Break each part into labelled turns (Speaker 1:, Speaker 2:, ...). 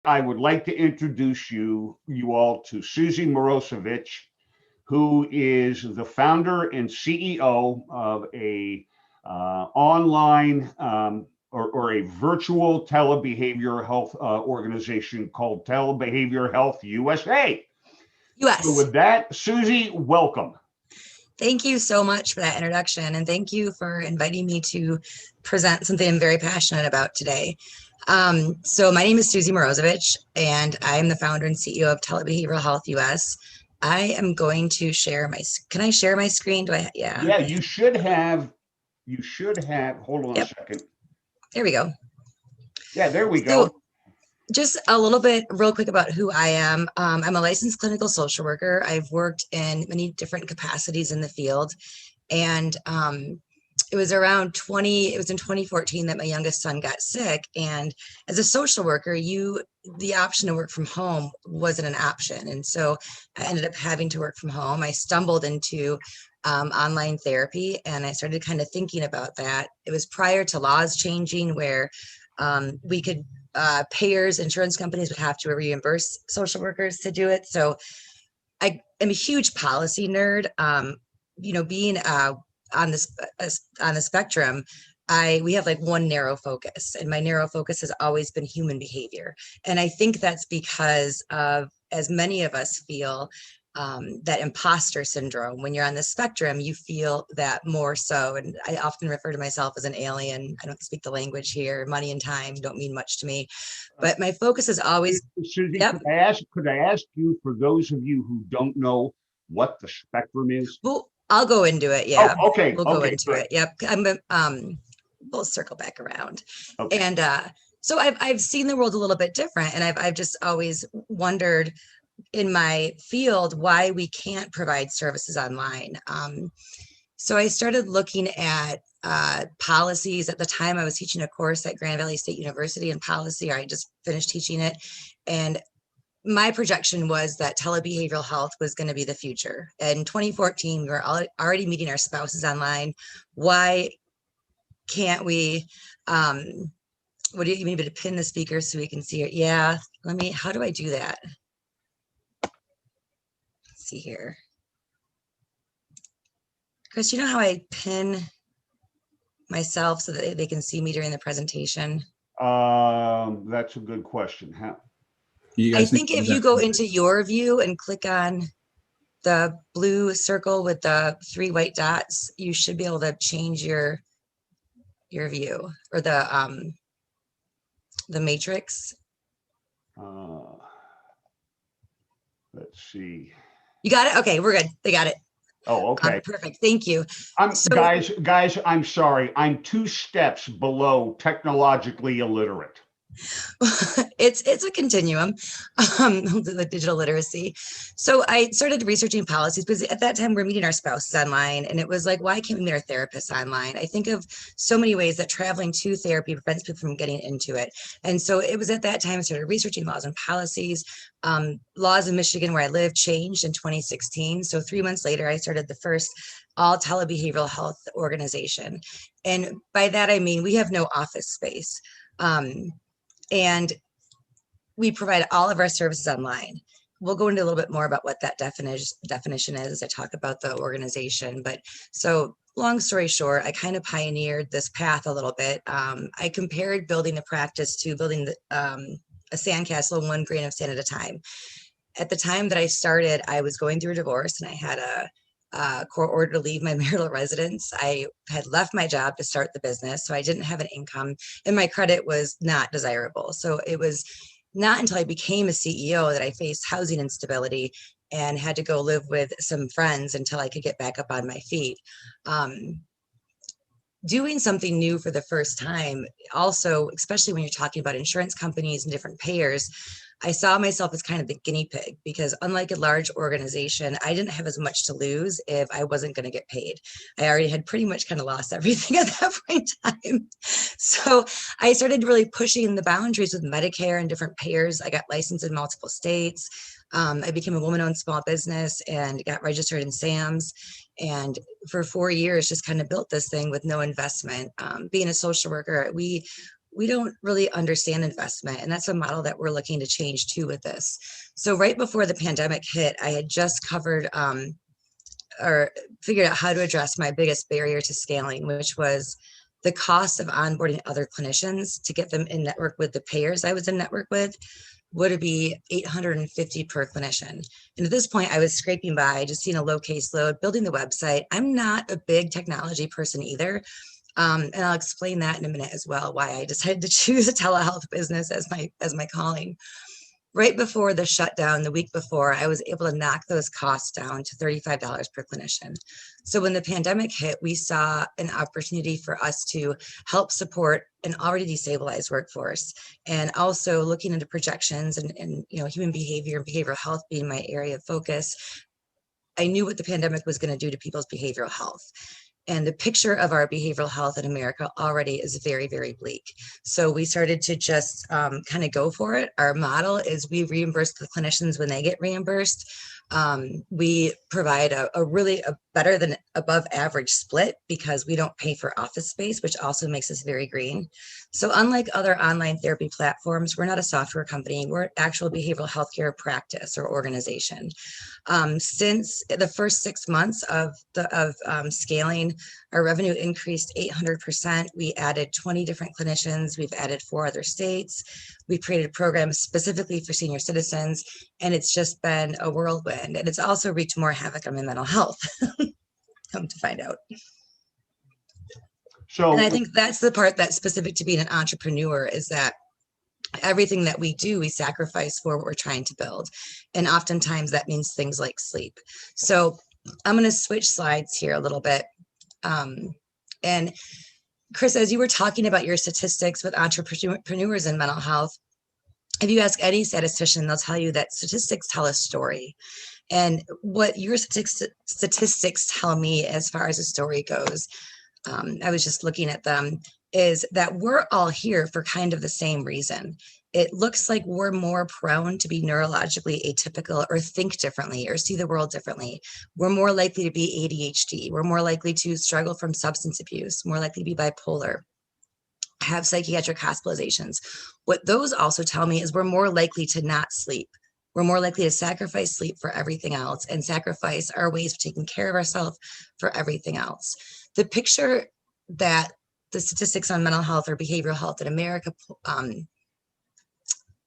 Speaker 1: I would like to introduce you all to Susie Morozowich, who is the founder and CEO of a online or a virtual telebehavioral health organization called Telebehavioral Health USA. So
Speaker 2: US.
Speaker 1: with that, Susie, welcome.
Speaker 2: Thank you so much for that introduction, and thank you for inviting me to present something I'm very passionate about today. So my name is Susie Morozowich, and I'm the founder and CEO of Telebehavioral Health US. I am going to share my, can I share my screen? Do I, yeah.
Speaker 1: Yeah, you should have, hold on a
Speaker 2: Yep,
Speaker 1: second.
Speaker 2: there we go.
Speaker 1: Yeah, there we
Speaker 2: So
Speaker 1: go.
Speaker 2: just a little bit real quick about who I am. I'm a licensed clinical social worker. I've worked in many different capacities in the field. And it was it was in 2014 that my youngest son got sick. And as a social worker, the option to work from home wasn't an option. And so I ended up having to work from home. I stumbled into online therapy, and I started kind of thinking about that. It was prior to laws changing where we could, payers, insurance companies would have to reimburse social workers to do it. So I am a huge policy nerd. Being on the spectrum, we have like one narrow focus, and my narrow focus has always been human behavior. And I think that's because of, as many of us feel, that imposter syndrome. When you're on the spectrum, you feel that more so. And I often refer to myself as an alien. I don't speak the language here. Money and time don't mean much to me. But my focus is always,
Speaker 1: Susie,
Speaker 2: yep.
Speaker 1: could I ask you, for those of you who don't know what the spectrum is?
Speaker 2: Well, I'll go into it.
Speaker 1: Oh,
Speaker 2: Yeah,
Speaker 1: okay,
Speaker 2: we'll go
Speaker 1: okay,
Speaker 2: into
Speaker 1: good.
Speaker 2: it. Yep. We'll circle back around.
Speaker 1: Okay.
Speaker 2: And so I've seen the world a little bit different, and I've just always wondered in my field why we can't provide services online. So I started looking at policies. At the time, I was teaching a course at Grand Valley State University in policy, or I just finished teaching it. And my projection was that telebehavioral health was going to be the future. In 2014, we were already meeting our spouses online. Why can't we? What do you need me to pin the speaker so we can see it? Yeah, how do I do that? Let's see here. Chris, you know how I pin myself so that they can see me during the presentation?
Speaker 1: That's a good question.
Speaker 2: I think if you go into your view and click on the blue circle with the 3 white dots, you should be able to change your view, or the matrix.
Speaker 1: Uh, let's see.
Speaker 2: You got it? Okay, we're good. They got it.
Speaker 1: Oh, okay.
Speaker 2: Perfect. Thank you.
Speaker 1: Guys, I'm sorry. I'm 2 steps below technologically illiterate.
Speaker 2: It's a continuum, the digital literacy. So I started researching policies because at that time we're meeting our spouses online, and it was like, why can't we meet our therapists online? I think of so many ways that traveling to therapy prevents people from getting into it. And so it was at that time I started researching laws and policies. Laws in Michigan, where I live, changed in 2016. So 3 months later, I started the first all telebehavioral health organization. And by that, I mean, we have no office space. And we provide all of our services online. We'll go into a little bit more about what that definition is as I talk about the organization. But so long story short, I kind of pioneered this path a little bit. I compared building the practice to building a sandcastle, 1 grain of sand at a time. At the time that I started, I was going through a divorce, and I had a court order to leave my marital residence. I had left my job to start the business, so I didn't have an income, and my credit was not desirable. So it was not until I became a CEO that I faced housing instability and had to go live with some friends until I could get back up on my feet. Doing something new for the first time, also, especially when you're talking about insurance companies and different payers, I saw myself as kind of the guinea pig, because unlike a large organization, I didn't have as much to lose if I wasn't going to get paid. I already had pretty much kind of lost everything at that point in time. So I started really pushing the boundaries with Medicare and different payers. I got licensed in multiple states. I became a woman-owned small business and got registered in SAMS. And for 4 years, just kind of built this thing with no investment. Being a social worker, we we don't really understand investment. And that's a model that we're looking to change too with this. So right before the pandemic hit, I had just covered or figured out how to address my biggest barrier to scaling, which was the cost of onboarding other clinicians to get them in network with the payers I was in network with would it be $850 per clinician. And at this point, I was scraping by, just seeing a low caseload, building the website. I'm not a big technology person either. And I'll explain that in a minute as well, why I decided to choose a telehealth business as my calling. Right before the shutdown, the week before, I was able to knock those costs down to $35 per clinician. So when the pandemic hit, we saw an opportunity for us to help support an already destabilized workforce, and also looking into projections and human behavior and behavioral health being my area of focus. I knew what the pandemic was going to do to people's behavioral health. And the picture of our behavioral health in America already is very, very bleak. So we started to just kind of go for it. Our model is we reimburse the clinicians when they get reimbursed. We provide a better than above average split because we don't pay for office space, which also makes us very green. So unlike other online therapy platforms, we're not a software company. We're an actual behavioral healthcare practice or organization. Since the first 6 months of scaling, our revenue increased 800%. We added 20 different clinicians. We've added 4 other states. We've created programs specifically for senior citizens, and it's just been a whirlwind. And it's also wreaked more havoc on my mental health, come to find out.
Speaker 1: So,
Speaker 2: and I think that's the part that's specific to being an entrepreneur, is that everything that we do, we sacrifice for what we're trying to build. And oftentimes that means things like sleep. So I'm going to switch slides here a little bit. And Chris, as you were talking about your statistics with entrepreneurs in mental health, if you ask any statistician, they'll tell you that statistics tell a story. And what your statistics tell me as far as a story goes, I was just looking at them, is that we're all here for kind of the same reason. It looks like we're more prone to be neurologically atypical or think differently or see the world differently. We're more likely to be ADHD. We're more likely to struggle from substance abuse, more likely to be bipolar, have psychiatric hospitalizations. What those also tell me is we're more likely to not sleep. We're more likely to sacrifice sleep for everything else and sacrifice our ways of taking care of ourselves for everything else. The picture that the statistics on mental health or behavioral health in America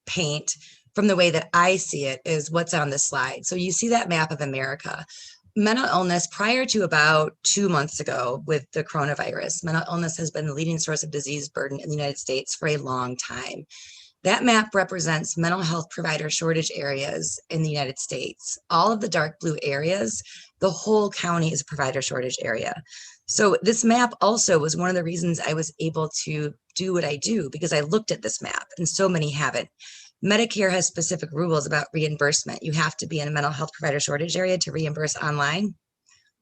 Speaker 2: paint, from the way that I see it, is what's on this slide. So you see that map of America. Mental illness, prior to about 2 months ago with the coronavirus, mental illness has been the leading source of disease burden in the United States for a long time. That map represents mental health provider shortage areas in the United States. All of the dark blue areas, the whole county is a provider shortage area. So this map also was one of the reasons I was able to do what I do, because I looked at this map, and so many haven't. Medicare has specific rules about reimbursement. You have to be in a mental health provider shortage area to reimburse online.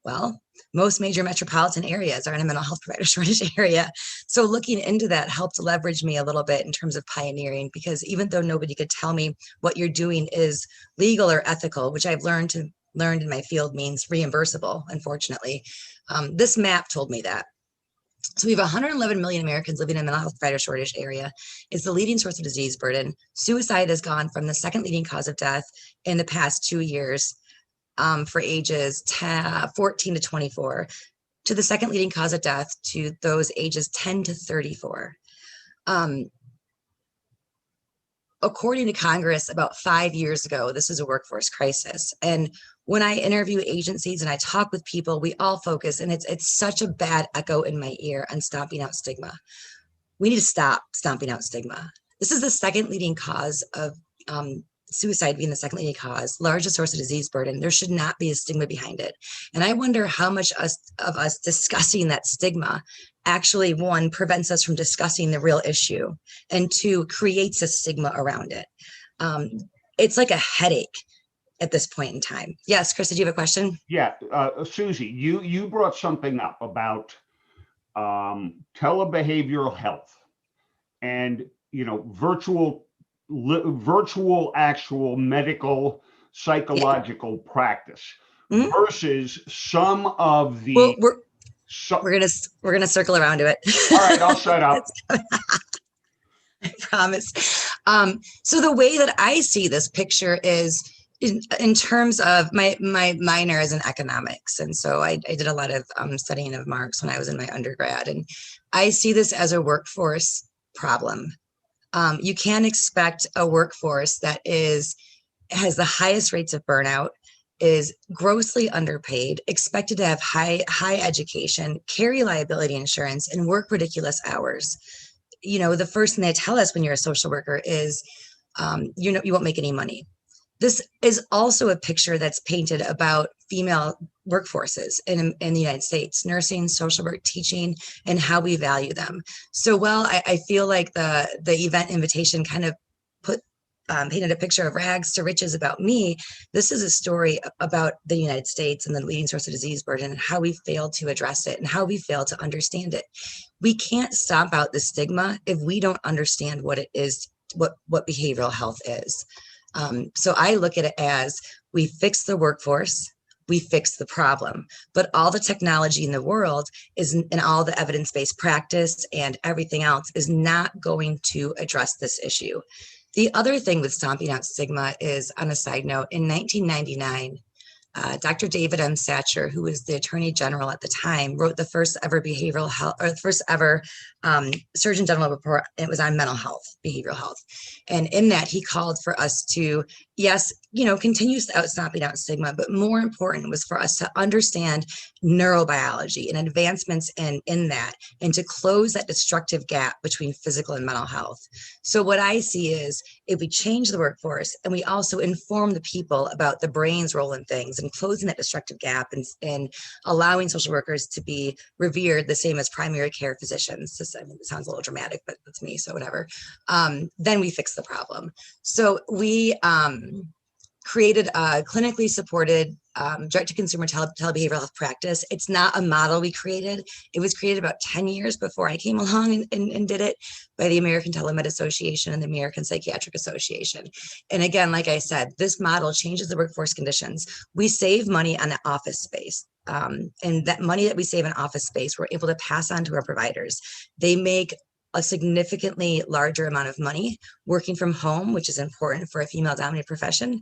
Speaker 2: Well, most major metropolitan areas are in a mental health provider shortage area. So looking into that helped leverage me a little bit in terms of pioneering, because even though nobody could tell me what you're doing is legal or ethical, which I've learned in my field means reimbursable, unfortunately, this map told me that. So we have 111 million Americans living in a mental health provider shortage area. It's the leading source of disease burden. Suicide has gone from the second leading cause of death in the past 2 years for ages 14 to 24, to the second leading cause of death to those ages 10 to 34. According to Congress, about 5 years ago, this is a workforce crisis. And when I interview agencies and I talk with people, we all focus, and it's such a bad echo in my ear, on stomping out stigma. We need to stop stomping out stigma. This is the second leading cause of suicide, being the second leading cause, largest source of disease burden. There should not be a stigma behind it. And I wonder how much of us discussing that stigma actually, one, prevents us from discussing the real issue, and two, creates a stigma around it. It's like a headache at this point in time. Yes, Chris, did you have a question?
Speaker 1: Yeah, Susie, you brought something up about telebehavioral health and virtual actual medical psychological practice versus some of the.
Speaker 2: Well, we're gonna circle around to it.
Speaker 1: All right, I'll shut up.
Speaker 2: I promise. So the way that I see this picture is in terms of my minor is in economics. And so I did a lot of studying of Marx when I was in my undergrad. And I see this as a workforce problem. You can't expect a workforce that has the highest rates of burnout, is grossly underpaid, expected to have high education, carry liability insurance, and work ridiculous hours. The first thing they tell us when you're a social worker is, you won't make any money. This is also a picture that's painted about female workforces in the United States, nursing, social work, teaching, and how we value them. So, I feel like the event invitation kind of painted a picture of rags to riches about me. This is a story about the United States and the leading source of disease burden and how we failed to address it and how we failed to understand it. We can't stomp out the stigma if we don't understand what it is, what behavioral health is. So I look at it as we fix the workforce, we fix the problem, but all the technology in the world and all the evidence-based practice and everything else is not going to address this issue. The other thing with stomping out stigma is, on a side note, in 1999, Dr. David M. Satcher, who was the Attorney General at the time, wrote the first ever behavioral health, or the first ever Surgeon General report. It was on mental health, behavioral health. And in that, he called for us to, yes, continue stomping out stigma, but more important was for us to understand neurobiology and advancements in that, and to close that destructive gap between physical and mental health. So what I see is, if we change the workforce and we also inform the people about the brain's role in things and closing that destructive gap and allowing social workers to be revered the same as primary care physicians. It sounds a little dramatic, but that's me, so whatever. Then we fix the problem. So we created a clinically supported direct-to-consumer telebehavioral health practice. It's not a model we created. It was created about 10 years before I came along and did it by the American Telemed Association and the American Psychiatric Association. And again, like I said, this model changes the workforce conditions. We save money on the office space. And that money that we save in office space, we're able to pass on to our providers. They make a significantly larger amount of money working from home, which is important for a female dominated profession.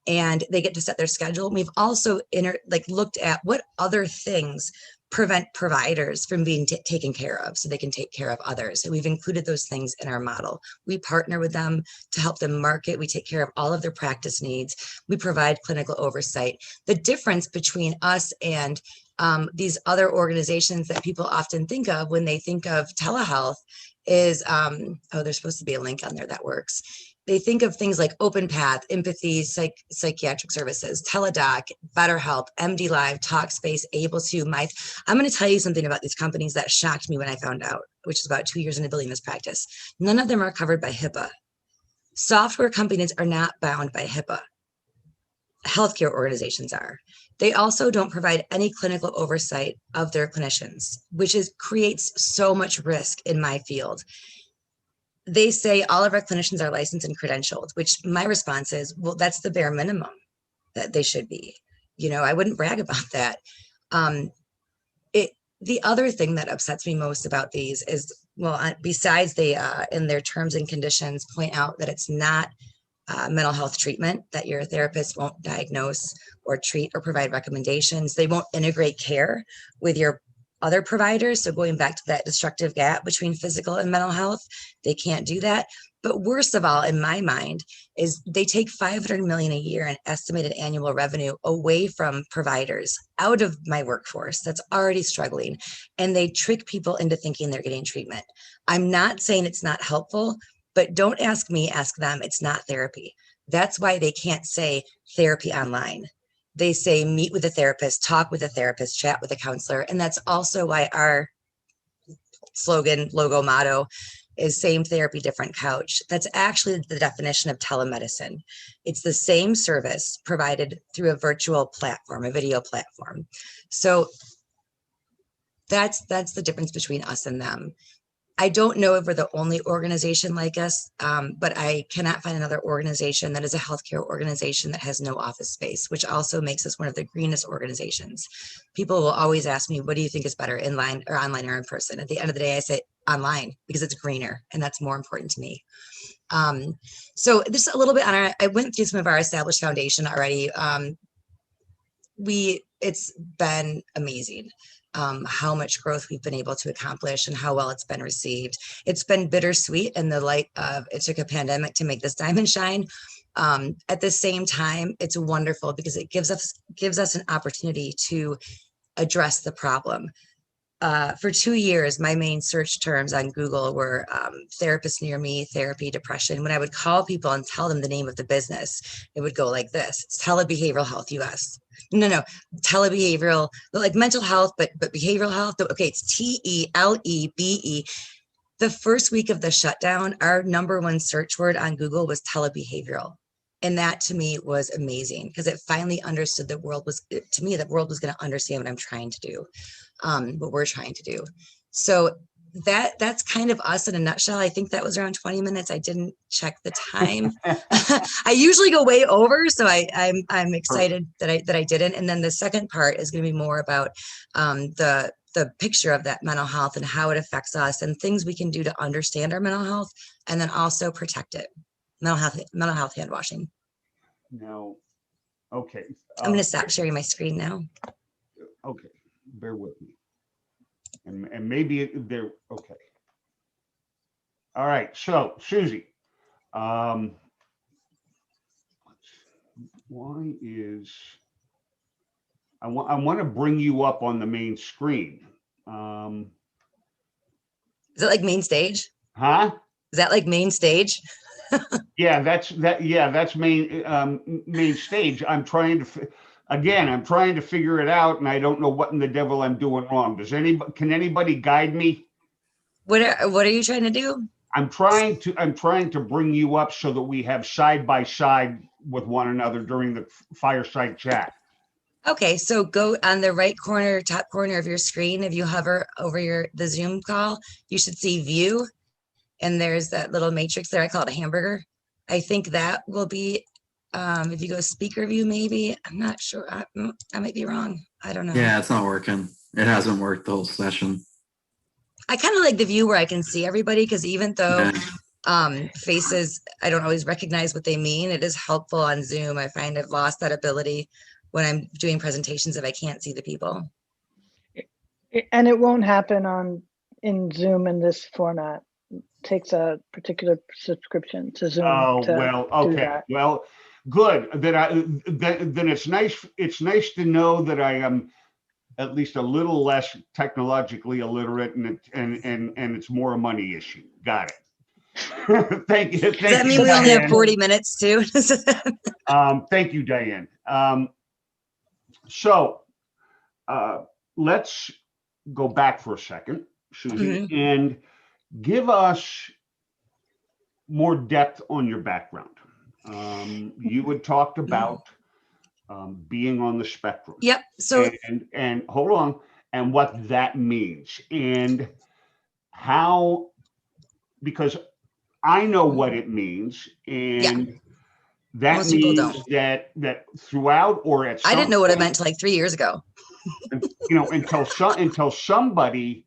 Speaker 2: And they get to set their schedule. We've also looked at what other things prevent providers from being taken care of so they can take care of others. And we've included those things in our model. We partner with them to help them market. We take care of all of their practice needs. We provide clinical oversight. The difference between us and these other organizations that people often think of when they think of telehealth is, there's supposed to be a link on there that works. They think of things like OpenPath, Empathy, Psychiatric Services, Teledoc, BetterHelp, MD Live, Talkspace, Able2. I'm going to tell you something about these companies that shocked me when I found out, which is about 2 years into building this practice. None of them are covered by HIPAA. Software companies are not bound by HIPAA. Healthcare organizations are. They also don't provide any clinical oversight of their clinicians, which creates so much risk in my field. They say all of our clinicians are licensed and credentialed, which my response is, well, that's the bare minimum that they should be. I wouldn't brag about that. The other thing that upsets me most about these is, besides they, in their terms and conditions, point out that it's not mental health treatment, that your therapist won't diagnose or treat or provide recommendations. They won't integrate care with your other providers. So going back to that destructive gap between physical and mental health, they can't do that. But worst of all, in my mind, is they take $500 million a year in estimated annual revenue away from providers, out of my workforce that's already struggling, and they trick people into thinking they're getting treatment. I'm not saying it's not helpful, but don't ask me, ask them. It's not therapy. That's why they can't say therapy online. They say meet with a therapist, talk with a therapist, chat with a counselor. And that's also why our slogan, logo, motto is same therapy, different couch. That's actually the definition of telemedicine. It's the same service provided through a virtual platform, a video platform. So that's the difference between us and them. I don't know if we're the only organization like us, but I cannot find another organization that is a healthcare organization that has no office space, which also makes us one of the greenest organizations. People will always ask me, what do you think is better, inline or online or in person? At the end of the day, I say online because it's greener, and that's more important to me. So just a little bit on I went through some of our established foundation already. It's been amazing. How much growth we've been able to accomplish and how well it's been received. It's been bittersweet in the light of it took a pandemic to make this diamond shine. At the same time, it's wonderful because it gives us an opportunity to address the problem. For 2 years, my main search terms on Google were therapists near me, therapy, depression. When I would call people and tell them the name of the business, it would go like this: it's Tele Behavioral Health US. No, telebehavioral, like mental health, but behavioral health. Okay, it's TELEBE. The first week of the shutdown, our #1 search word on Google was telebehavioral. And that to me was amazing because it finally understood the world was going to understand what I'm trying to do, what we're trying to do. So that's kind of us in a nutshell. I think that was around 20 minutes. I didn't check the time. I usually go way over, so I'm excited that I didn't. And then the second part is going to be more about the picture of that mental health and how it affects us and things we can do to understand our mental health and then also protect it. Mental health hand washing.
Speaker 1: Now, okay.
Speaker 2: I'm going to stop sharing my screen now.
Speaker 1: Okay, bear with me. And maybe they're okay. All right, so Susie, why is I want to bring you up on the main screen.
Speaker 2: Is it like main stage?
Speaker 1: Huh?
Speaker 2: Is that like main stage?
Speaker 1: Yeah, that's main stage. I'm trying to figure it out, and I don't know what in the devil I'm doing wrong. Can anybody guide me?
Speaker 2: What are you trying to do?
Speaker 1: I'm trying to bring you up so that we have side by side with one another during the fireside chat.
Speaker 2: Okay, so go on the right corner, top corner of your screen. If you hover over the Zoom call, you should see view. And there's that little matrix there. I call it a hamburger. I think that will be, if you go speaker view, maybe. I'm not sure. I might be wrong. I don't know.
Speaker 3: Yeah, it's not working. It hasn't worked the whole session.
Speaker 2: I kind of like the view where I can see everybody because even though faces, I don't always recognize what they mean, it is helpful on Zoom. I find I've lost that ability when I'm doing presentations if I can't see the people.
Speaker 4: And it won't happen in Zoom in this format. It takes a particular subscription to Zoom.
Speaker 1: Oh, well, okay. Well, good. Then it's nice. It's nice to know that I am at least a little less technologically illiterate, and it's more a money issue. Got it. Thank you.
Speaker 2: Does that mean we only have 40 minutes too?
Speaker 1: Thank you, Diane. So let's go back for a second, Susie, and give us more depth on your background. You had talked about being on the spectrum.
Speaker 2: Yep. So
Speaker 1: and hold on, and what that means, and how, because I know what it means, and that
Speaker 2: most people
Speaker 1: means
Speaker 2: don't.
Speaker 1: that throughout or at some
Speaker 2: I didn't know what it
Speaker 1: point,
Speaker 2: meant till like 3 years ago.
Speaker 1: until somebody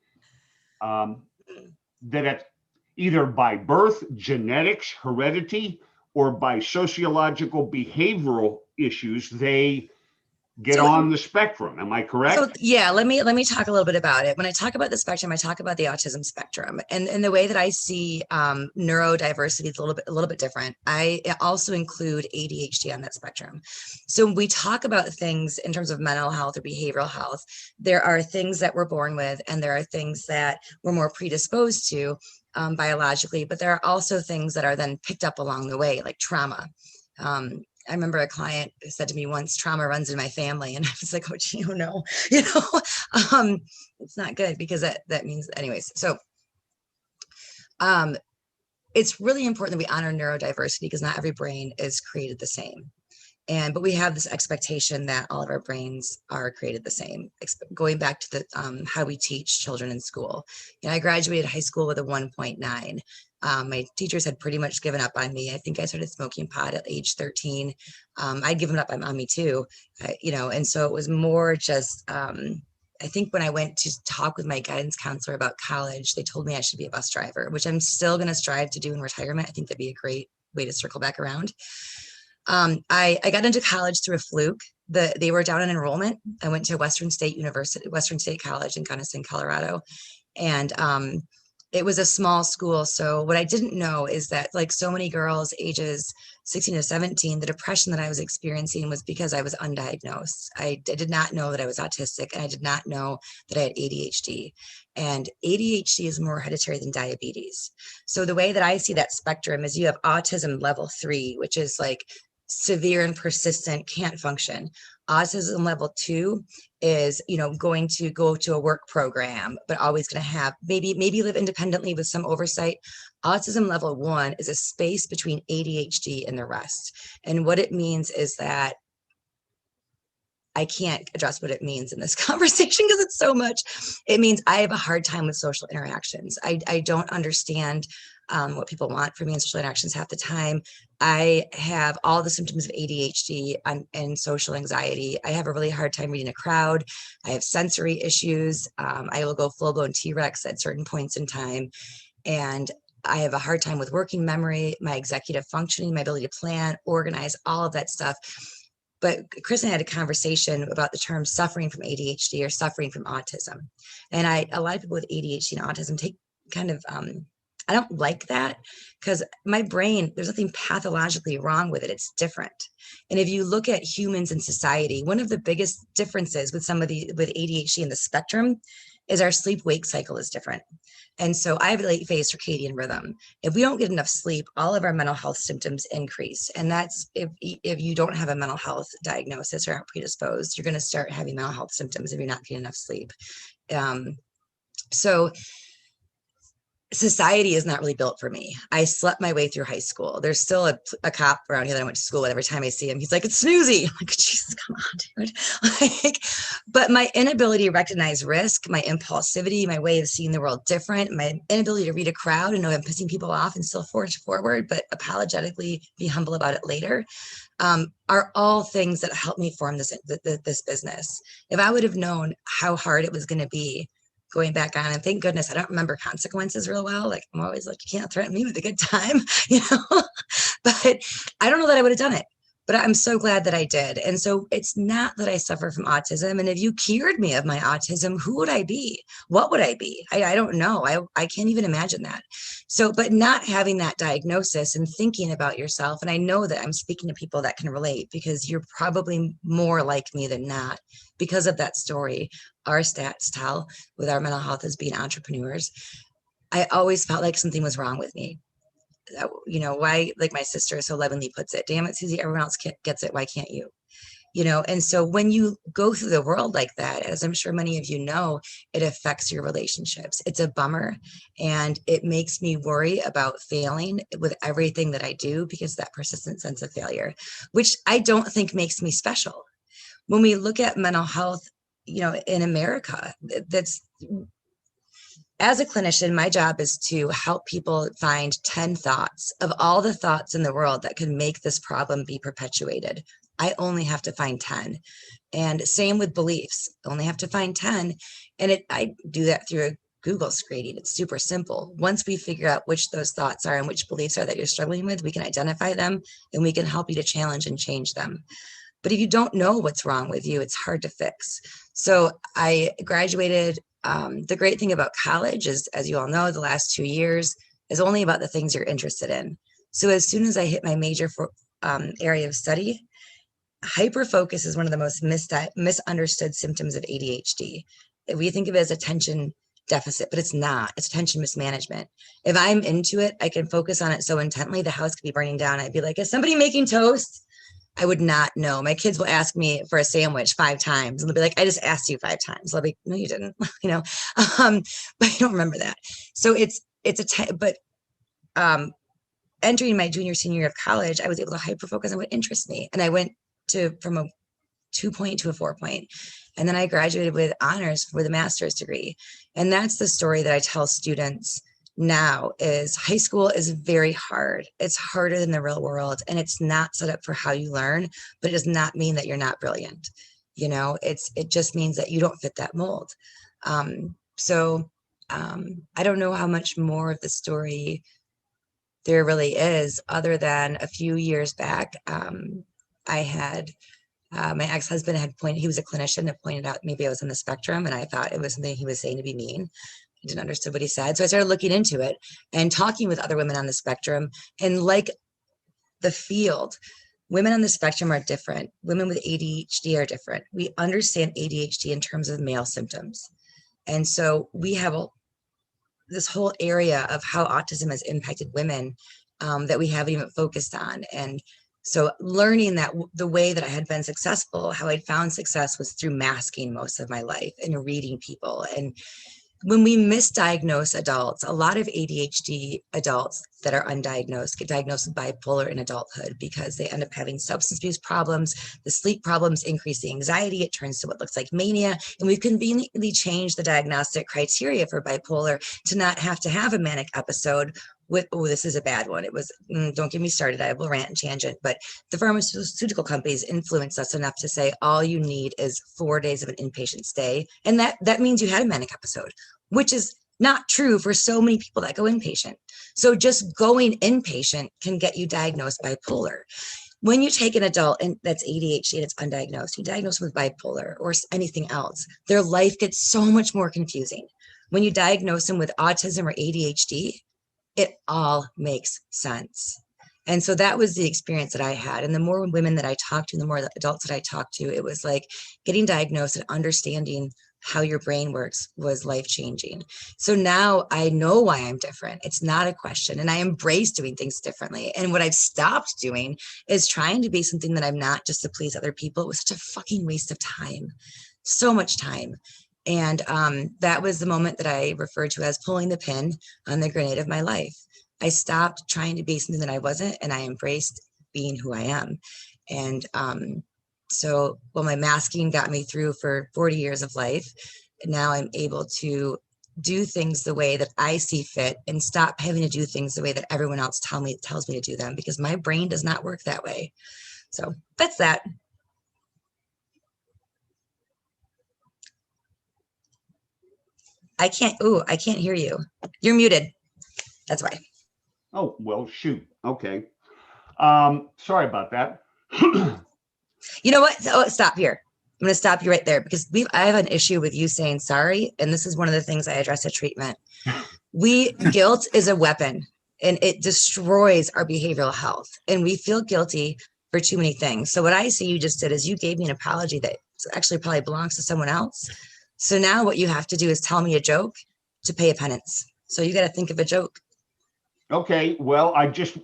Speaker 1: that at either by birth, genetics, heredity, or by sociological behavioral issues, they get on the spectrum. Am I correct?
Speaker 2: So yeah, let me talk a little bit about it. When I talk about the spectrum, I talk about the autism spectrum, and the way that I see neurodiversity is a little bit different. I also include ADHD on that spectrum. So when we talk about things in terms of mental health or behavioral health, there are things that we're born with, and there are things that we're more predisposed to biologically, but there are also things that are then picked up along the way, like trauma. I remember a client who said to me once, trauma runs in my family. And I was like, oh, gee, oh no, it's not good because that means anyways. So it's really important that we honor neurodiversity because not every brain is created the same. But we have this expectation that all of our brains are created the same. Going back to the how we teach children in school. I graduated high school with a 1.9. My teachers had pretty much given up on me. I think I started smoking pot at age 13. I'd given up on me too, and so it was more just I think when I went to talk with my guidance counselor about college, they told me I should be a bus driver, which I'm still going to strive to do in retirement. I think that'd be a great way to circle back around. I got into college through a fluke. They were down in enrollment. I went to Western State College in Gunnison, Colorado. And it was a small school. So what I didn't know is that, like so many girls ages 16 to 17, the depression that I was experiencing was because I was undiagnosed. I did not know that I was autistic, and I did not know that I had ADHD. And ADHD is more hereditary than diabetes. So the way that I see that spectrum is you have autism level 3, which is like severe and persistent, can't function. Autism level 2 is, going to go to a work program, but always going to have maybe live independently with some oversight. Autism level 1 is a space between ADHD and the rest. And what it means is that I can't address what it means in this conversation because it's so much. It means I have a hard time with social interactions. I don't understand what people want from me in social interactions half the time. I have all the symptoms of ADHD and social anxiety. I have a really hard time reading a crowd. I have sensory issues. I will go full-blown T-Rex at certain points in time. And I have a hard time with working memory, my executive functioning, my ability to plan, organize, all of that stuff. But Chris and I had a conversation about the term suffering from ADHD or suffering from autism. And a lot of people with ADHD and autism take kind of, I don't like that because my brain, there's nothing pathologically wrong with it. It's different. And if you look at humans in society, one of the biggest differences with somebody with ADHD in the spectrum is our sleep-wake cycle is different. And so I have a late phase circadian rhythm. If we don't get enough sleep, all of our mental health symptoms increase. And that's if you don't have a mental health diagnosis or aren't predisposed, you're going to start having mental health symptoms if you're not getting enough sleep. So society is not really built for me. I slept my way through high school. There's still a cop around here that I went to school with. Every time I see him, he's like, "It's Susie." I'm like, Jesus, come on, dude. But my inability to recognize risk, my impulsivity, my way of seeing the world different, my inability to read a crowd and know I'm pissing people off and still forge forward, but apologetically be humble about it later, are all things that helped me form this business. If I would have known how hard it was going to be going back on, and thank goodness I don't remember consequences real well. Like I'm always like, you can't threaten me with a good time, but I don't know that I would have done it, but I'm so glad that I did. And so it's not that I suffer from autism. And if you cured me of my autism, who would I be? What would I be? I don't know. I can't even imagine that. So, but not having that diagnosis and thinking about yourself. And I know that I'm speaking to people that can relate because you're probably more like me than not because of that story. Our stats tell with our mental health as being entrepreneurs, I always felt like something was wrong with me. Why, like my sister so lovingly puts it, damn it, Susie, everyone else gets it. Why can't you? And so when you go through the world like that, as I'm sure many of you know, it affects your relationships. It's a bummer. And it makes me worry about failing with everything that I do because that persistent sense of failure, which I don't think makes me special. When we look at mental health, in America, as a clinician, my job is to help people find 10 thoughts of all the thoughts in the world that could make this problem be perpetuated. I only have to find 10. And same with beliefs, I only have to find 10. And I do that through a Google screening. It's super simple. Once we figure out which those thoughts are and which beliefs are that you're struggling with, we can identify them and we can help you to challenge and change them. But if you don't know what's wrong with you, it's hard to fix. So I graduated. The great thing about college is, as you all know, the last 2 years is only about the things you're interested in. So as soon as I hit my major area of study, hyperfocus is one of the most misunderstood symptoms of ADHD. We think of it as attention deficit, but it's not. It's attention mismanagement. If I'm into it, I can focus on it so intently, the house could be burning down. I'd be like, is somebody making toast? I would not know. My kids will ask me for a sandwich 5 times and they'll be like, I just asked you 5 times. I'll be, no, you didn't, but I don't remember that. So entering my senior year of college, I was able to hyper-focus on what interests me. And I went from a 2 to a 4. And then I graduated with honors with a master's degree. And that's the story that I tell students now is high school is very hard. It's harder than the real world and it's not set up for how you learn, but it does not mean that you're not brilliant. It just means that you don't fit that mold. I don't know how much more of the story there really is, other than a few years back, I had my ex-husband he was a clinician, and pointed out maybe I was on the spectrum, and I thought it was something he was saying to be mean. I didn't understand what he said. So I started looking into it and talking with other women on the spectrum. And like the field, women on the spectrum are different. Women with ADHD are different. We understand ADHD in terms of male symptoms. And so we have this whole area of how autism has impacted women that we haven't even focused on. And so learning that the way that I had been successful, how I'd found success, was through masking most of my life and reading people. And when we misdiagnose adults, a lot of ADHD adults that are undiagnosed get diagnosed with bipolar in adulthood because they end up having substance abuse problems, the sleep problems increase the anxiety, it turns to what looks like mania. And we've conveniently changed the diagnostic criteria for bipolar to not have to have a manic episode with, oh, this is a bad one. It was, don't get me started, I will rant and tangent, but the pharmaceutical companies influence us enough to say all you need is 4 days of an inpatient stay. And that means you had a manic episode, which is not true for so many people that go inpatient. So just going inpatient can get you diagnosed bipolar. When you take an adult and that's ADHD and it's undiagnosed, you diagnose with bipolar or anything else, their life gets so much more confusing. When you diagnose them with autism or ADHD, it all makes sense. And so that was the experience that I had. And the more women that I talked to, the more adults that I talked to, it was like getting diagnosed and understanding how your brain works was life-changing. So now I know why I'm different. It's not a question. And I embrace doing things differently. And what I've stopped doing is trying to be something that I'm not, just to please other people. It was such a fucking waste of time. So much time. And that was the moment that I referred to as pulling the pin on the grenade of my life. I stopped trying to be something that I wasn't, and I embraced being who I am. And so while my masking got me through for 40 years of life, now I'm able to do things the way that I see fit and stop having to do things the way that everyone else tells me to do them, because my brain does not work that way. So that's that. I can't hear you. You're muted. That's why.
Speaker 1: Oh, well, shoot. Okay. Sorry about that.
Speaker 2: You know what? Oh, stop here. I'm going to stop you right there, because I have an issue with you saying sorry. And this is one of the things I address at treatment. Guilt is a weapon, and it destroys our behavioral health. And we feel guilty for too many things. So what I see you just did is you gave me an apology that actually probably belongs to someone else. So now what you have to do is tell me a joke to pay a penance. So you got to think of a joke.
Speaker 1: Okay. Well, I just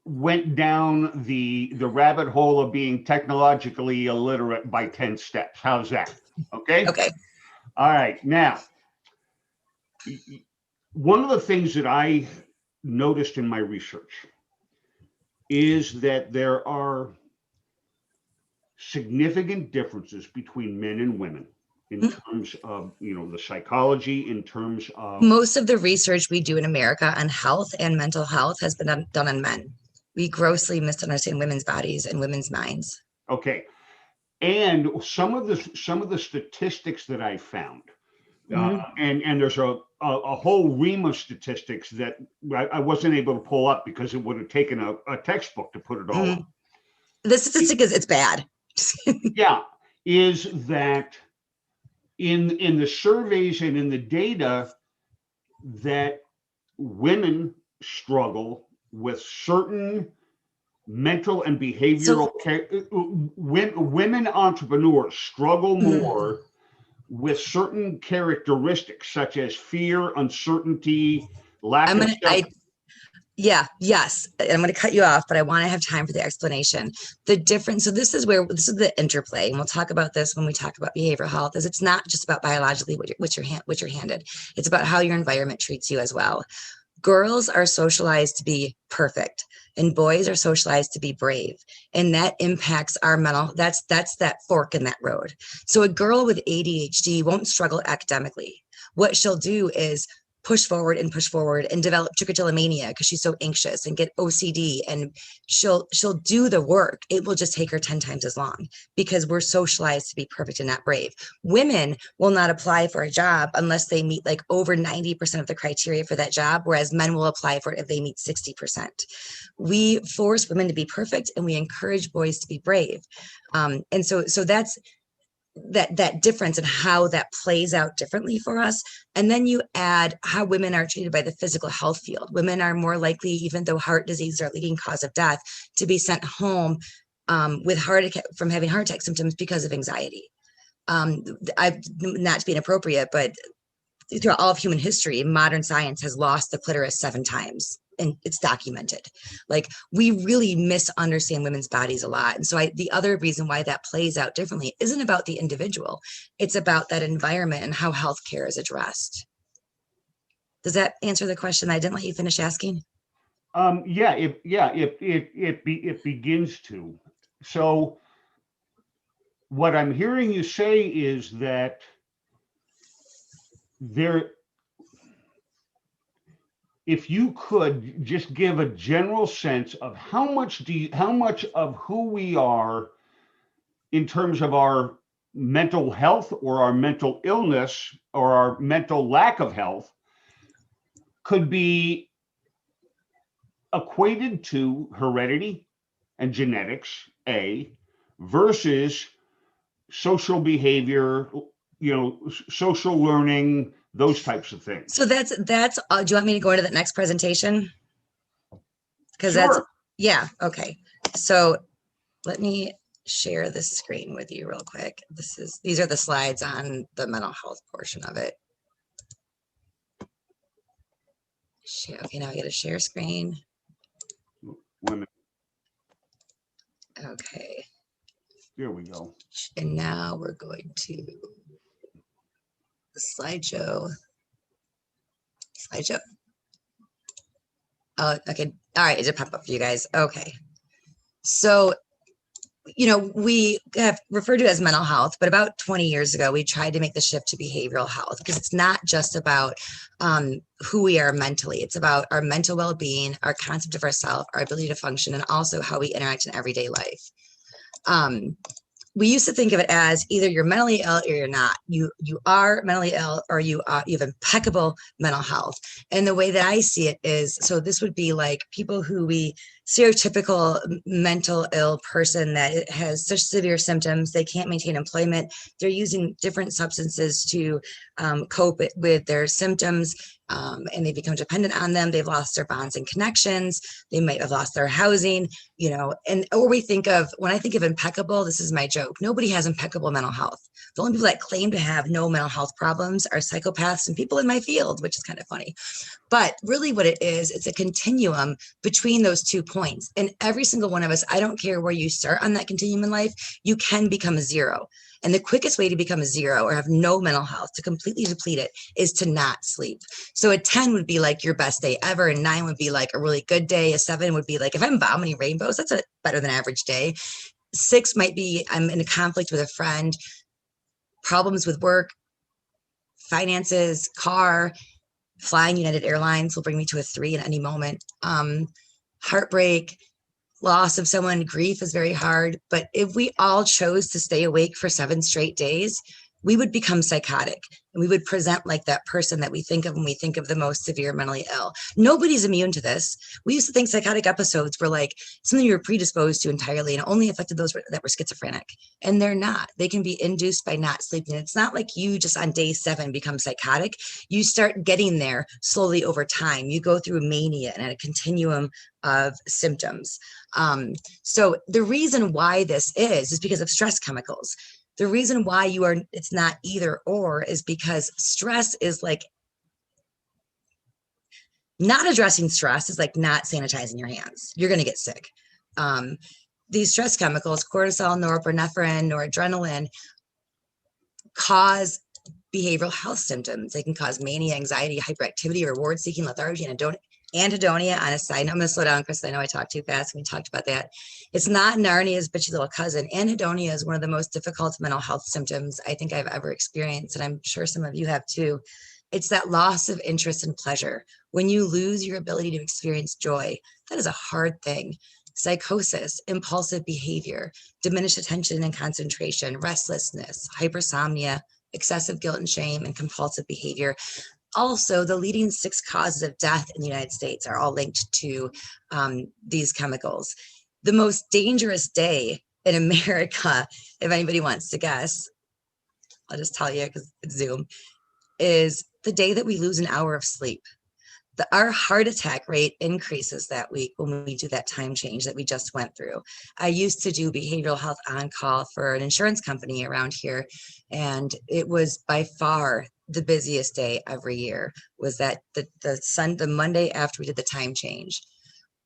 Speaker 1: went down the rabbit hole of being technologically illiterate by 10 steps. How's that? Okay.
Speaker 2: Okay.
Speaker 1: All right. Now, one of the things that I noticed in my research is that there are significant differences between men and women in terms of, the psychology, in terms of...
Speaker 2: Most of the research we do in America on health and mental health has been done on men. We grossly misunderstand women's bodies and women's minds.
Speaker 1: Okay. And some of the statistics that I found, and there's a whole ream of statistics that I wasn't able to pull up because it would have taken a textbook to put it all up.
Speaker 2: The statistic is it's bad.
Speaker 1: Yeah, is that in the surveys and in the data that women struggle with certain mental and behavioral women entrepreneurs struggle more with certain characteristics such as fear, uncertainty, lack of
Speaker 2: Yes. I'm going to cut you off, but I want to have time for the explanation. The difference. So this is the interplay, and we'll talk about this when we talk about behavioral health. Is it's not just about biologically what you're handed. It's about how your environment treats you as well. Girls are socialized to be perfect, and boys are socialized to be brave, and that impacts our mental. That's that fork in that road. So a girl with ADHD won't struggle academically. What she'll do is push forward and develop trichotillomania because she's so anxious, and get OCD, and she'll do the work. It will just take her 10 times as long because we're socialized to be perfect and not brave. Women will not apply for a job unless they meet like over 90% of the criteria for that job, whereas men will apply for it if they meet 60%. We force women to be perfect and we encourage boys to be brave. And so that's that difference and how that plays out differently for us. And then you add how women are treated by the physical health field. Women are more likely, even though heart disease is our leading cause of death, to be sent home with from having heart attack symptoms because of anxiety. Not to be inappropriate, but throughout all of human history, modern science has lost the clitoris 7 times, and it's documented. Like, we really misunderstand women's bodies a lot. And so the other reason why that plays out differently isn't about the individual. It's about that environment and how healthcare is addressed. Does that answer the question? I didn't let you finish asking.
Speaker 1: It begins to. So what I'm hearing you say is that if you could just give a general sense of how much of who we are in terms of our mental health or our mental illness or our mental lack of health could be equated to heredity and genetics, versus social behavior, social learning, those types of things.
Speaker 2: So that's do you want me to go into that next presentation? Because
Speaker 1: Sure.
Speaker 2: Okay. So let me share this screen with you real quick. These are the slides on the mental health portion of it. Okay, now I get a share screen.
Speaker 1: Women.
Speaker 2: Okay.
Speaker 1: Here we go.
Speaker 2: And now we're going to the slideshow. Oh, okay. All right. It did pop up for you guys. Okay. So, we have referred to it as mental health, but about 20 years ago, we tried to make the shift to behavioral health, because it's not just about who we are mentally. It's about our mental well-being, our concept of ourselves, our ability to function, and also how we interact in everyday life. We used to think of it as either you're mentally ill or you're not. You are mentally ill, or you have impeccable mental health. And the way that I see it is, so this would be like people who stereotypical mental ill person that has such severe symptoms, they can't maintain employment. They're using different substances to cope with their symptoms. And they become dependent on them. They've lost their bonds and connections. They might have lost their housing, or when I think of impeccable, this is my joke. Nobody has impeccable mental health. The only people that claim to have no mental health problems are psychopaths and people in my field, which is kind of funny. But really what it is, it's a continuum between those 2 points. And every single one of us, I don't care where you start on that continuum in life, you can become a 0. And the quickest way to become a 0 or have no mental health, to completely deplete it, is to not sleep. So a 10 would be like your best day ever. And 9 would be like a really good day. A 7 would be like, if I'm vomiting rainbows, that's a better than average day. 6 might be, I'm in a conflict with a friend, problems with work, finances, car. Flying United Airlines will bring me to a 3 at any moment. Heartbreak, loss of someone, grief is very hard. But if we all chose to stay awake for 7 straight days, we would become psychotic, and we would present like that person that we think of when we think of the most severe mentally ill. Nobody's immune to this. We used to think psychotic episodes were like something you were predisposed to entirely, and only affected those that were schizophrenic. And they're not. They can be induced by not sleeping. It's not like you just on day 7 become psychotic. You start getting there slowly over time. You go through mania and a continuum of symptoms. So the reason why this is because of stress chemicals. The reason why it's not either or is because stress is like, not addressing stress is like not sanitizing your hands. You're going to get sick. These stress chemicals, cortisol, norepinephrine, noradrenaline, cause behavioral health symptoms. They can cause mania, anxiety, hyperactivity, reward seeking, lethargy, and anhedonia. On a side note, I'm going to slow down, Chris. I know I talked too fast. We talked about that. It's not Narnia's bitchy little cousin. Anhedonia is one of the most difficult mental health symptoms I think I've ever experienced, and I'm sure some of you have too. It's that loss of interest and pleasure. When you lose your ability to experience joy, that is a hard thing. Psychosis, impulsive behavior, diminished attention and concentration, restlessness, hypersomnia, excessive guilt and shame, and compulsive behavior. Also, the leading 6 causes of death in the United States are all linked to these chemicals. The most dangerous day in America, if anybody wants to guess, I'll just tell you because it's Zoom, is the day that we lose an hour of sleep. Our heart attack rate increases that week when we do that time change that we just went through. I used to do behavioral health on call for an insurance company around here, and it was by far the busiest day every year. Was that the Monday after we did the time change.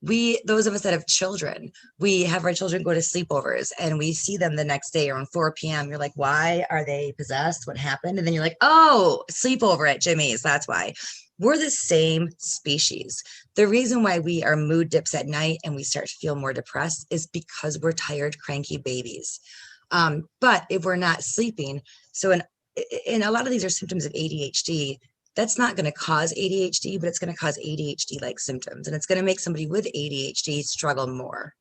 Speaker 2: Those of us that have children, we have our children go to sleepovers and we see them the next day around 4 p.m. You're like, why are they possessed? What happened? And then you're like, oh, sleepover at Jimmy's. That's why. We're the same species. The reason why we are mood dips at night and we start to feel more depressed is because we're tired, cranky babies. But if we're not sleeping, so in a lot of these are symptoms of ADHD, that's not going to cause ADHD, but it's going to cause ADHD-like symptoms. And it's going to make somebody with ADHD struggle more.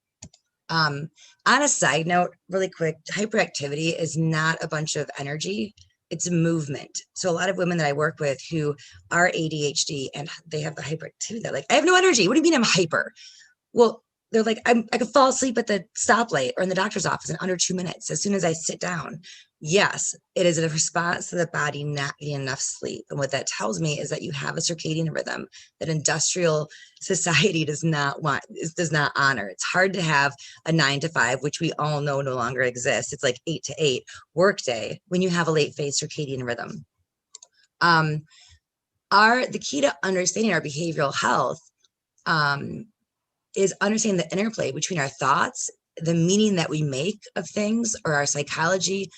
Speaker 2: On a side note, really quick, hyperactivity is not a bunch of energy. It's movement. So a lot of women that I work with who are ADHD and they have the hyperactivity, they're like, I have no energy. What do you mean I'm hyper? Well, they're like, I could fall asleep at the stoplight or in the doctor's office in under 2 minutes as soon as I sit down. Yes, it is a response to the body not getting enough sleep. And what that tells me is that you have a circadian rhythm that industrial society does not honor. It's hard to have a 9 to 5, which we all know no longer exists. It's like 8 to 8 workday when you have a late phase circadian rhythm. The key to understanding our behavioral health is understanding the interplay between our thoughts, the meaning that we make of things, or our psychology,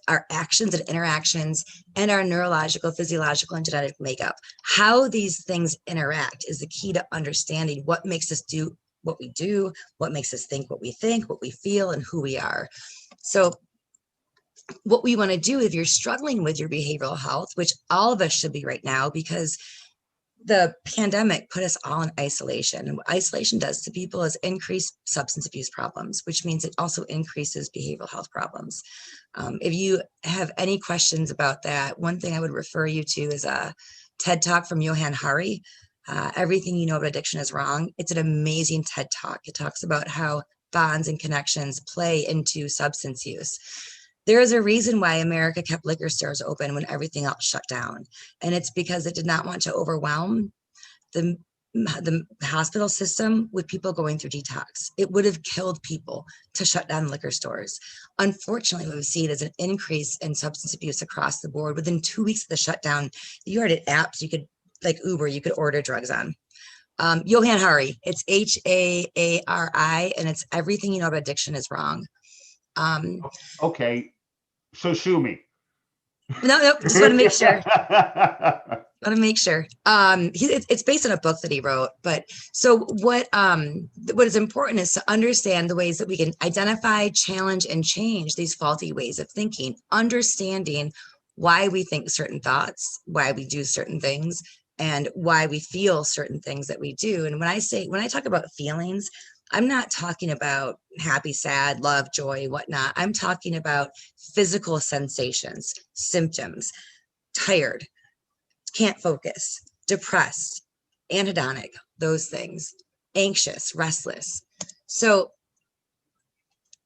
Speaker 2: our actions and interactions, and our neurological, physiological, and genetic makeup. How these things interact is the key to understanding what makes us do what we do, what makes us think, what we feel, and who we are. So what we want to do if you're struggling with your behavioral health, which all of us should be right now, because the pandemic put us all in isolation. And what isolation does to people is increase substance abuse problems, which means it also increases behavioral health problems. If you have any questions about that, one thing I would refer you to is a TED Talk from Johann Hari. Everything you know about addiction is wrong. It's an amazing TED Talk. It talks about how bonds and connections play into substance use. There is a reason why America kept liquor stores open when everything else shut down. And it's because it did not want to overwhelm the hospital system with people going through detox. It would have killed people to shut down liquor stores. Unfortunately, what we've seen is an increase in substance abuse across the board. Within 2 weeks of the shutdown, you had apps you could, like Uber, you could order drugs on. Johann Hari, it's Haari, and it's everything you know about addiction is wrong.
Speaker 1: Okay, so sue me.
Speaker 2: No, just want to make sure. It's based on a book that he wrote. But so what is important is to understand the ways that we can identify, challenge, and change these faulty ways of thinking, understanding why we think certain thoughts, why we do certain things, and why we feel certain things that we do. And when I talk about feelings, I'm not talking about happy, sad, love, joy, whatnot. I'm talking about physical sensations, symptoms, tired, can't focus, depressed, anhedonic, those things, anxious, restless. So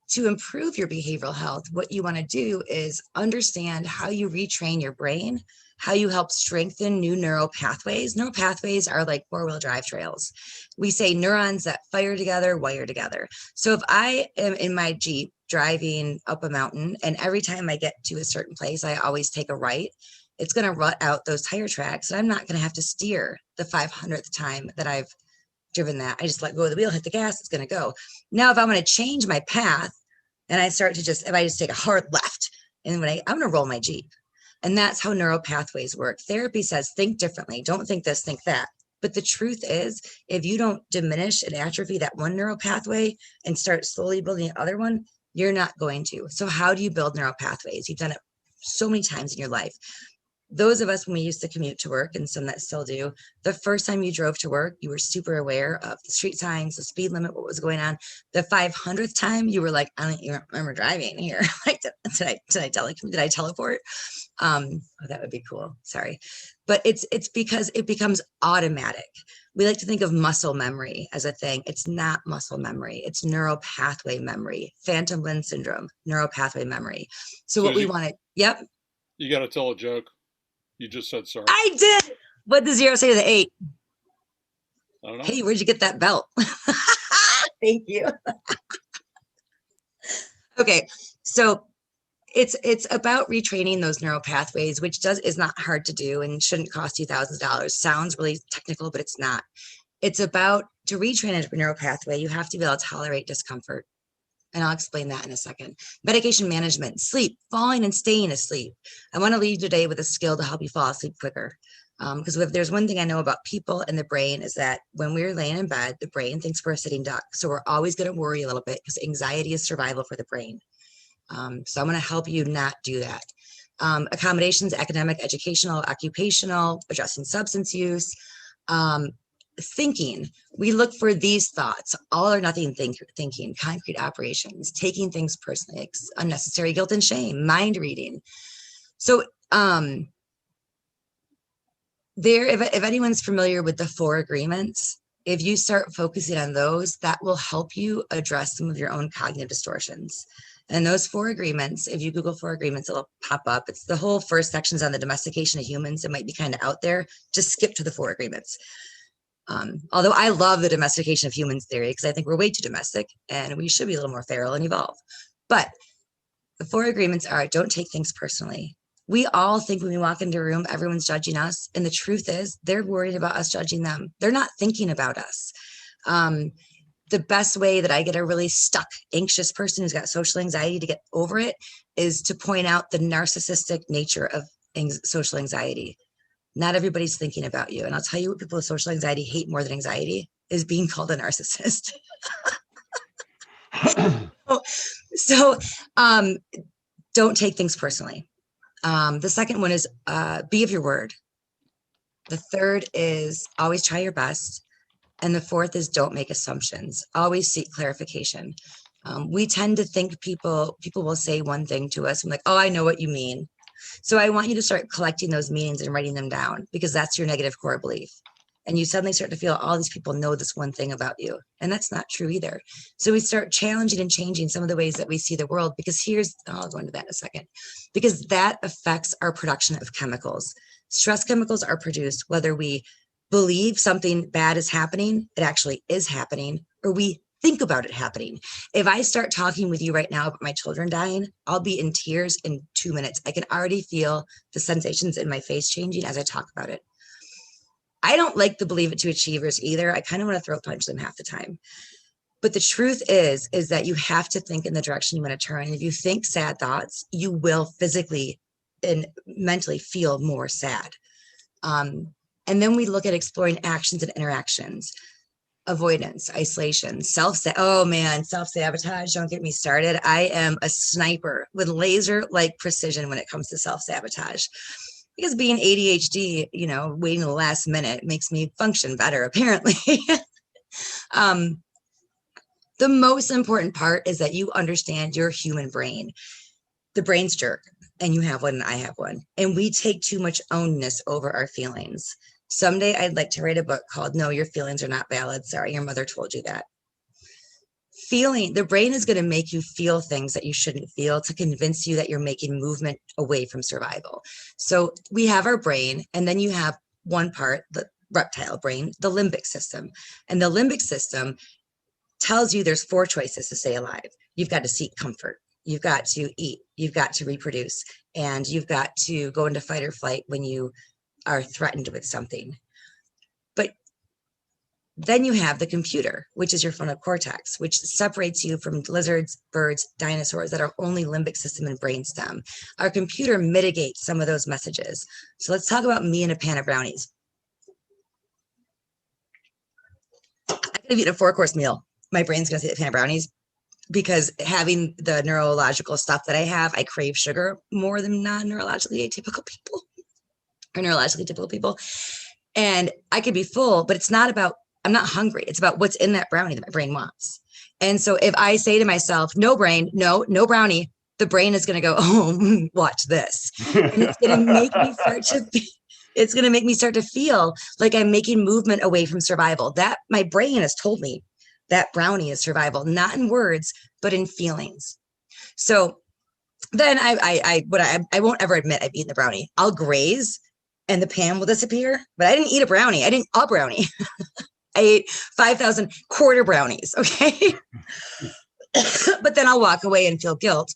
Speaker 2: to improve your behavioral health, what you want to do is understand how you retrain your brain, how you help strengthen new neural pathways. Neural pathways are like four-wheel drive trails. We say neurons that fire together, wire together. So if I am in my Jeep driving up a mountain, and every time I get to a certain place, I always take a right, it's going to rut out those tire tracks, and I'm not going to have to steer the 500th time that I've driven that. I just let go of the wheel, hit the gas, it's going to go. Now, if I'm going to change my path, and I start to if I just take a hard left, and I'm going to roll my Jeep. And that's how neural pathways work. Therapy says, think differently. Don't think this, think that. But the truth is, if you don't diminish and atrophy that one neural pathway and start slowly building the other one, you're not going to. So how do you build neural pathways? You've done it so many times in your life. those of us, when we used to commute to work, and some that still do, the first time you drove to work, you were super aware of the street signs, the speed limit, what was going on. The 500th time, you were like, I don't even remember driving here. Like, did I teleport? Oh, that would be cool. Sorry. But it's because it becomes automatic. We like to think of muscle memory as a thing. It's not muscle memory. It's neural pathway memory, phantom limb syndrome, neural pathway memory. So what we want to, yep.
Speaker 5: You got to tell a joke. You just said sorry.
Speaker 2: I did. What does 0 say to the 8?
Speaker 5: I don't know.
Speaker 2: Hey, where'd you get that belt? Thank you. Okay, so it's about retraining those neural pathways, which is not hard to do and shouldn't cost you thousands of dollars. Sounds really technical, but it's not. It's about, to retrain a neural pathway, you have to be able to tolerate discomfort. And I'll explain that in a second. Medication management, sleep, falling and staying asleep. I want to leave you today with a skill to help you fall asleep quicker. Because if there's one thing I know about people and the brain is that when we're laying in bed, the brain thinks we're a sitting duck. So we're always going to worry a little bit because anxiety is survival for the brain. So I'm going to help you not do that. Accommodations, academic, educational, occupational, addressing substance use. Thinking, we look for these thoughts, all or nothing thinking, concrete operations, taking things personally, unnecessary guilt and shame, mind reading. So if anyone's familiar with the 4 agreements, if you start focusing on those, that will help you address some of your own cognitive distortions. And those 4 agreements, if you Google 4 agreements, it'll pop up. It's the whole first section's on the domestication of humans. It might be kind of out there. Just skip to the 4 agreements. Although I love the domestication of humans theory because I think we're way too domestic and we should be a little more feral and evolve. But the 4 agreements are: don't take things personally. We all think when we walk into a room, everyone's judging us. And the truth is they're worried about us judging them. They're not thinking about us. The best way that I get a really stuck, anxious person who's got social anxiety to get over it is to point out the narcissistic nature of social anxiety. Not everybody's thinking about you. And I'll tell you what people with social anxiety hate more than anxiety is being called a narcissist. So don't take things personally. The second one is be of your word. The third is always try your best. And the fourth is don't make assumptions. Always seek clarification. We tend to think people will say one thing to us. I'm like, oh, I know what you mean. So I want you to start collecting those meanings and writing them down because that's your negative core belief. And you suddenly start to feel all these people know this one thing about you. And that's not true either. So we start challenging and changing some of the ways that we see the world because I'll go into that in a second, because that affects our production of chemicals. Stress chemicals are produced whether we believe something bad is happening, it actually is happening, or we think about it happening. If I start talking with you right now about my children dying, I'll be in tears in 2 minutes. I can already feel the sensations in my face changing as I talk about it. I don't like the believe it to achievers either. I kind of want to throat punch them half the time. But the truth is that you have to think in the direction you want to turn. And if you think sad thoughts, you will physically and mentally feel more sad. And then we look at exploring actions and interactions. Avoidance, isolation, self-sabotage. Don't get me started. I am a sniper with laser-like precision when it comes to self-sabotage. Because being ADHD, waiting to the last minute makes me function better, apparently. The most important part is that you understand your human brain. The brain's jerk, and you have one and I have one. And we take too much ownness over our feelings. Someday I'd like to write a book called No, Your Feelings Are Not Valid. Sorry, your mother told you that. The brain is going to make you feel things that you shouldn't feel to convince you that you're making movement away from survival. So we have our brain, and then you have one part, the reptile brain, the limbic system. And the limbic system tells you there's 4 choices to stay alive. You've got to seek comfort. You've got to eat. You've got to reproduce. And you've got to go into fight or flight when you are threatened with something. But then you have the computer, which is your frontal cortex, which separates you from lizards, birds, dinosaurs that are only limbic system and brainstem. Our computer mitigates some of those messages. So let's talk about me and a pan of brownies. I could have eaten a 4-course meal. My brain's going to say a pan of brownies because having the neurological stuff that I have, I crave sugar more than non-neurologically atypical people. or neurologically difficult people. And I could be full, but it's not about, I'm not hungry. It's about what's in that brownie that my brain wants. And so if I say to myself, no brain, no brownie, the brain is going to go, oh, watch this. And it's going to make me it's going to make me start to feel like I'm making movement away from survival. That my brain has told me that brownie is survival, not in words, but in feelings. So then I won't ever admit I've eaten the brownie. I'll graze and the pan will disappear, but I didn't eat a brownie. I didn't eat a brownie. I ate 5,000 quarter brownies. Okay. But then I'll walk away and feel guilt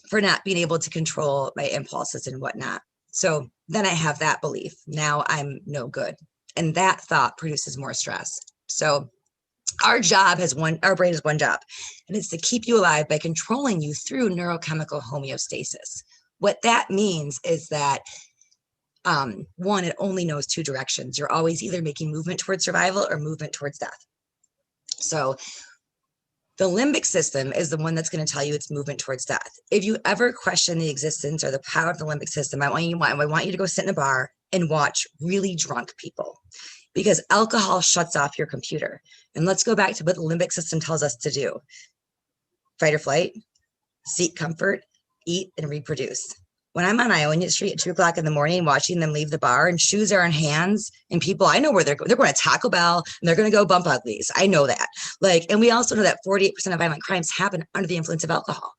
Speaker 2: for not being able to control my impulses and whatnot. So then I have that belief. Now I'm no good. And that thought produces more stress. So our brain has one job, and it's to keep you alive by controlling you through neurochemical homeostasis. What that means is that one, it only knows two directions. You're always either making movement towards survival or movement towards death. So the limbic system is the one that's going to tell you it's movement towards death. If you ever question the existence or the power of the limbic system, I want you to go sit in a bar and watch really drunk people, because alcohol shuts off your computer. And let's go back to what the limbic system tells us to do. Fight or flight, seek comfort, eat, and reproduce. When I'm on Ionia Street at 2 o'clock in the morning, watching them leave the bar and shoes are in hands and people, I know where they're going. They're going to Taco Bell and they're going to go bump uglies. I know that. And we also know that 48% of violent crimes happen under the influence of alcohol,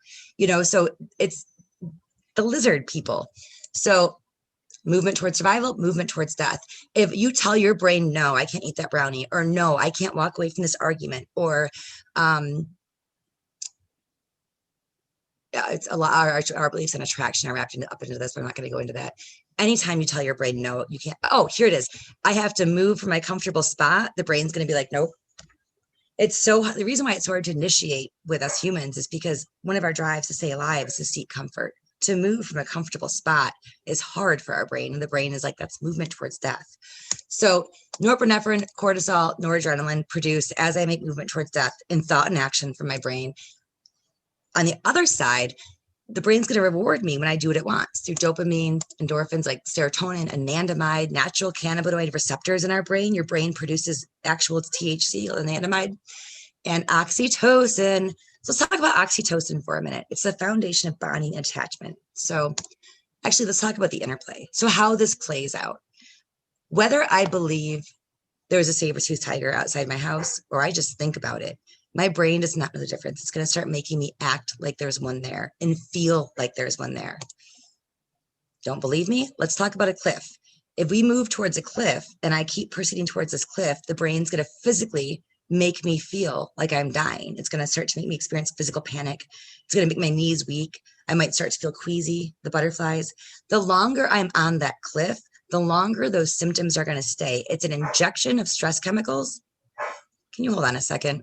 Speaker 2: so it's the lizard people. So movement towards survival, movement towards death. If you tell your brain, no, I can't eat that brownie, or no, I can't walk away from this argument, or it's a lot. Our beliefs and attraction are wrapped up into this, but I'm not going to go into that. Anytime you tell your brain, no, you can't. Oh, here it is. I have to move from my comfortable spot. The brain's going to be like, nope. The reason why it's so hard to initiate with us humans is because one of our drives to stay alive is to seek comfort. To move from a comfortable spot is hard for our brain. And the brain is like, that's movement towards death. So norepinephrine, cortisol, noradrenaline produced as I make movement towards death in thought and action from my brain. On the other side, the brain's going to reward me when I do what it wants through dopamine, endorphins like serotonin, anandamide, natural cannabinoid receptors in our brain. Your brain produces actual THC, anandamide, and oxytocin. So let's talk about oxytocin for a minute. It's the foundation of bonding and attachment. So actually, let's talk about the interplay. So how this plays out. Whether I believe there's a saber-toothed tiger outside my house or I just think about it, my brain does not know the difference. It's going to start making me act like there's one there and feel like there's one there. Don't believe me? Let's talk about a cliff. If we move towards a cliff and I keep proceeding towards this cliff, the brain's going to physically make me feel like I'm dying. It's going to start to make me experience physical panic. It's going to make my knees weak. I might start to feel queasy, the butterflies. The longer I'm on that cliff, the longer those symptoms are going to stay. It's an injection of stress chemicals. Can you hold on a second?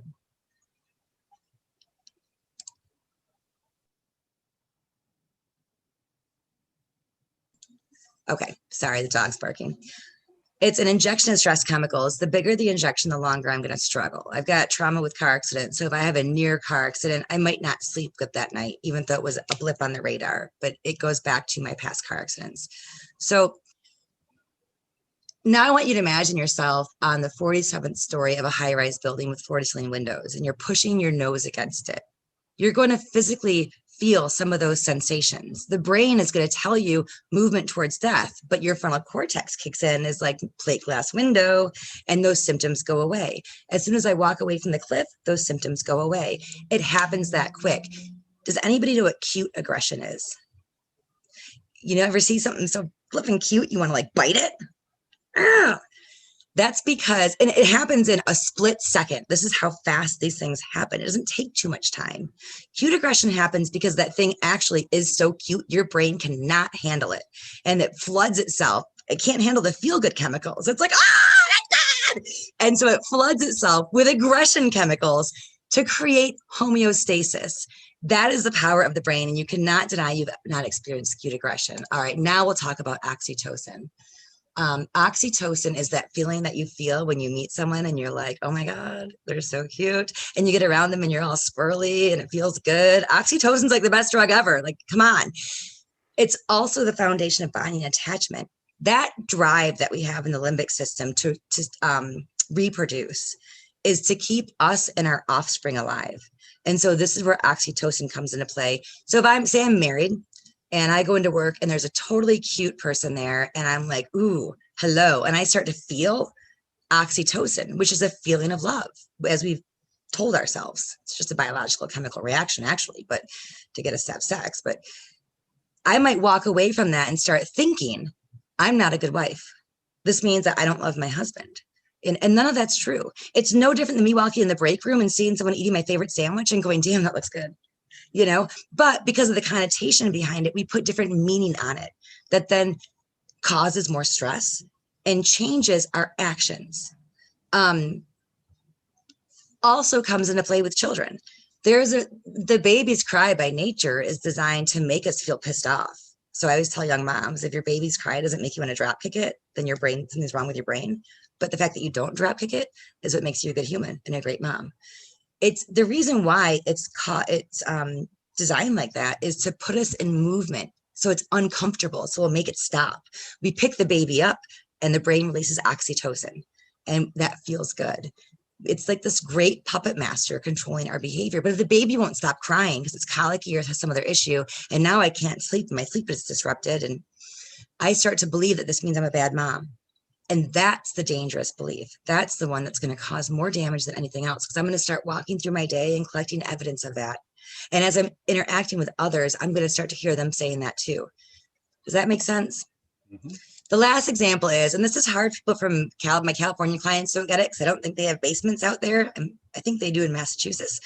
Speaker 2: Okay, sorry, the dog's barking. It's an injection of stress chemicals. The bigger the injection, the longer I'm going to struggle. I've got trauma with car accidents. So if I have a near car accident, I might not sleep good that night, even though it was a blip on the radar, but it goes back to my past car accidents. So now I want you to imagine yourself on the 47th story of a high-rise building with floor-to-ceiling windows, and you're pushing your nose against it. You're going to physically feel some of those sensations. The brain is going to tell you movement towards death, but your frontal cortex kicks in as like plate glass window, and those symptoms go away. As soon as I walk away from the cliff, those symptoms go away. It happens that quick. Does anybody know what cute aggression is? You ever see something so flipping cute, you want to like bite it? Ugh. That's because, and it happens in a split second. This is how fast these things happen. It doesn't take too much time. Cute aggression happens because that thing actually is so cute, your brain cannot handle it. And it floods itself. It can't handle the feel-good chemicals. It's like, that's bad. And so it floods itself with aggression chemicals to create homeostasis. That is the power of the brain. And you cannot deny you've not experienced cute aggression. All right, now we'll talk about oxytocin. Oxytocin is that feeling that you feel when you meet someone and you're like, oh my God, they're so cute. And you get around them and you're all swirly and it feels good. Oxytocin's like the best drug ever. Like, come on. It's also the foundation of bonding and attachment. that drive that we have in the limbic system to reproduce is to keep us and our offspring alive. And so this is where oxytocin comes into play. So if I'm married and I go into work and there's a totally cute person there and I'm like, ooh, hello. And I start to feel oxytocin, which is a feeling of love, as we've told ourselves. It's just a biological chemical reaction, actually, but to get us to have sex. But I might walk away from that and start thinking, I'm not a good wife. This means that I don't love my husband. And none of that's true. It's no different than me walking in the break room and seeing someone eating my favorite sandwich and going, damn, that looks good. You know, but because of the connotation behind it, we put different meaning on it that then causes more stress and changes our actions. Also comes into play with children. The baby's cry by nature is designed to make us feel pissed off. So I always tell young moms, if your baby's cry doesn't make you want to drop kick it, then something's wrong with your brain. But the fact that you don't drop kick it is what makes you a good human and a great mom. It's the reason why it's designed like that is to put us in movement. So it's uncomfortable. So we'll make it stop. We pick the baby up and the brain releases oxytocin, and that feels good. It's like this great puppet master controlling our behavior. But if the baby won't stop crying because it's colicky or has some other issue, and now I can't sleep, my sleep is disrupted, and I start to believe that this means I'm a bad mom. And that's the dangerous belief. That's the one that's going to cause more damage than anything else, because I'm going to start walking through my day and collecting evidence of that. And as I'm interacting with others, I'm going to start to hear them saying that too. Does that make sense? Mm-hmm. The last example is, and this is hard, people from my California clients don't get it because I don't think they have basements out there. And I think they do in Massachusetts.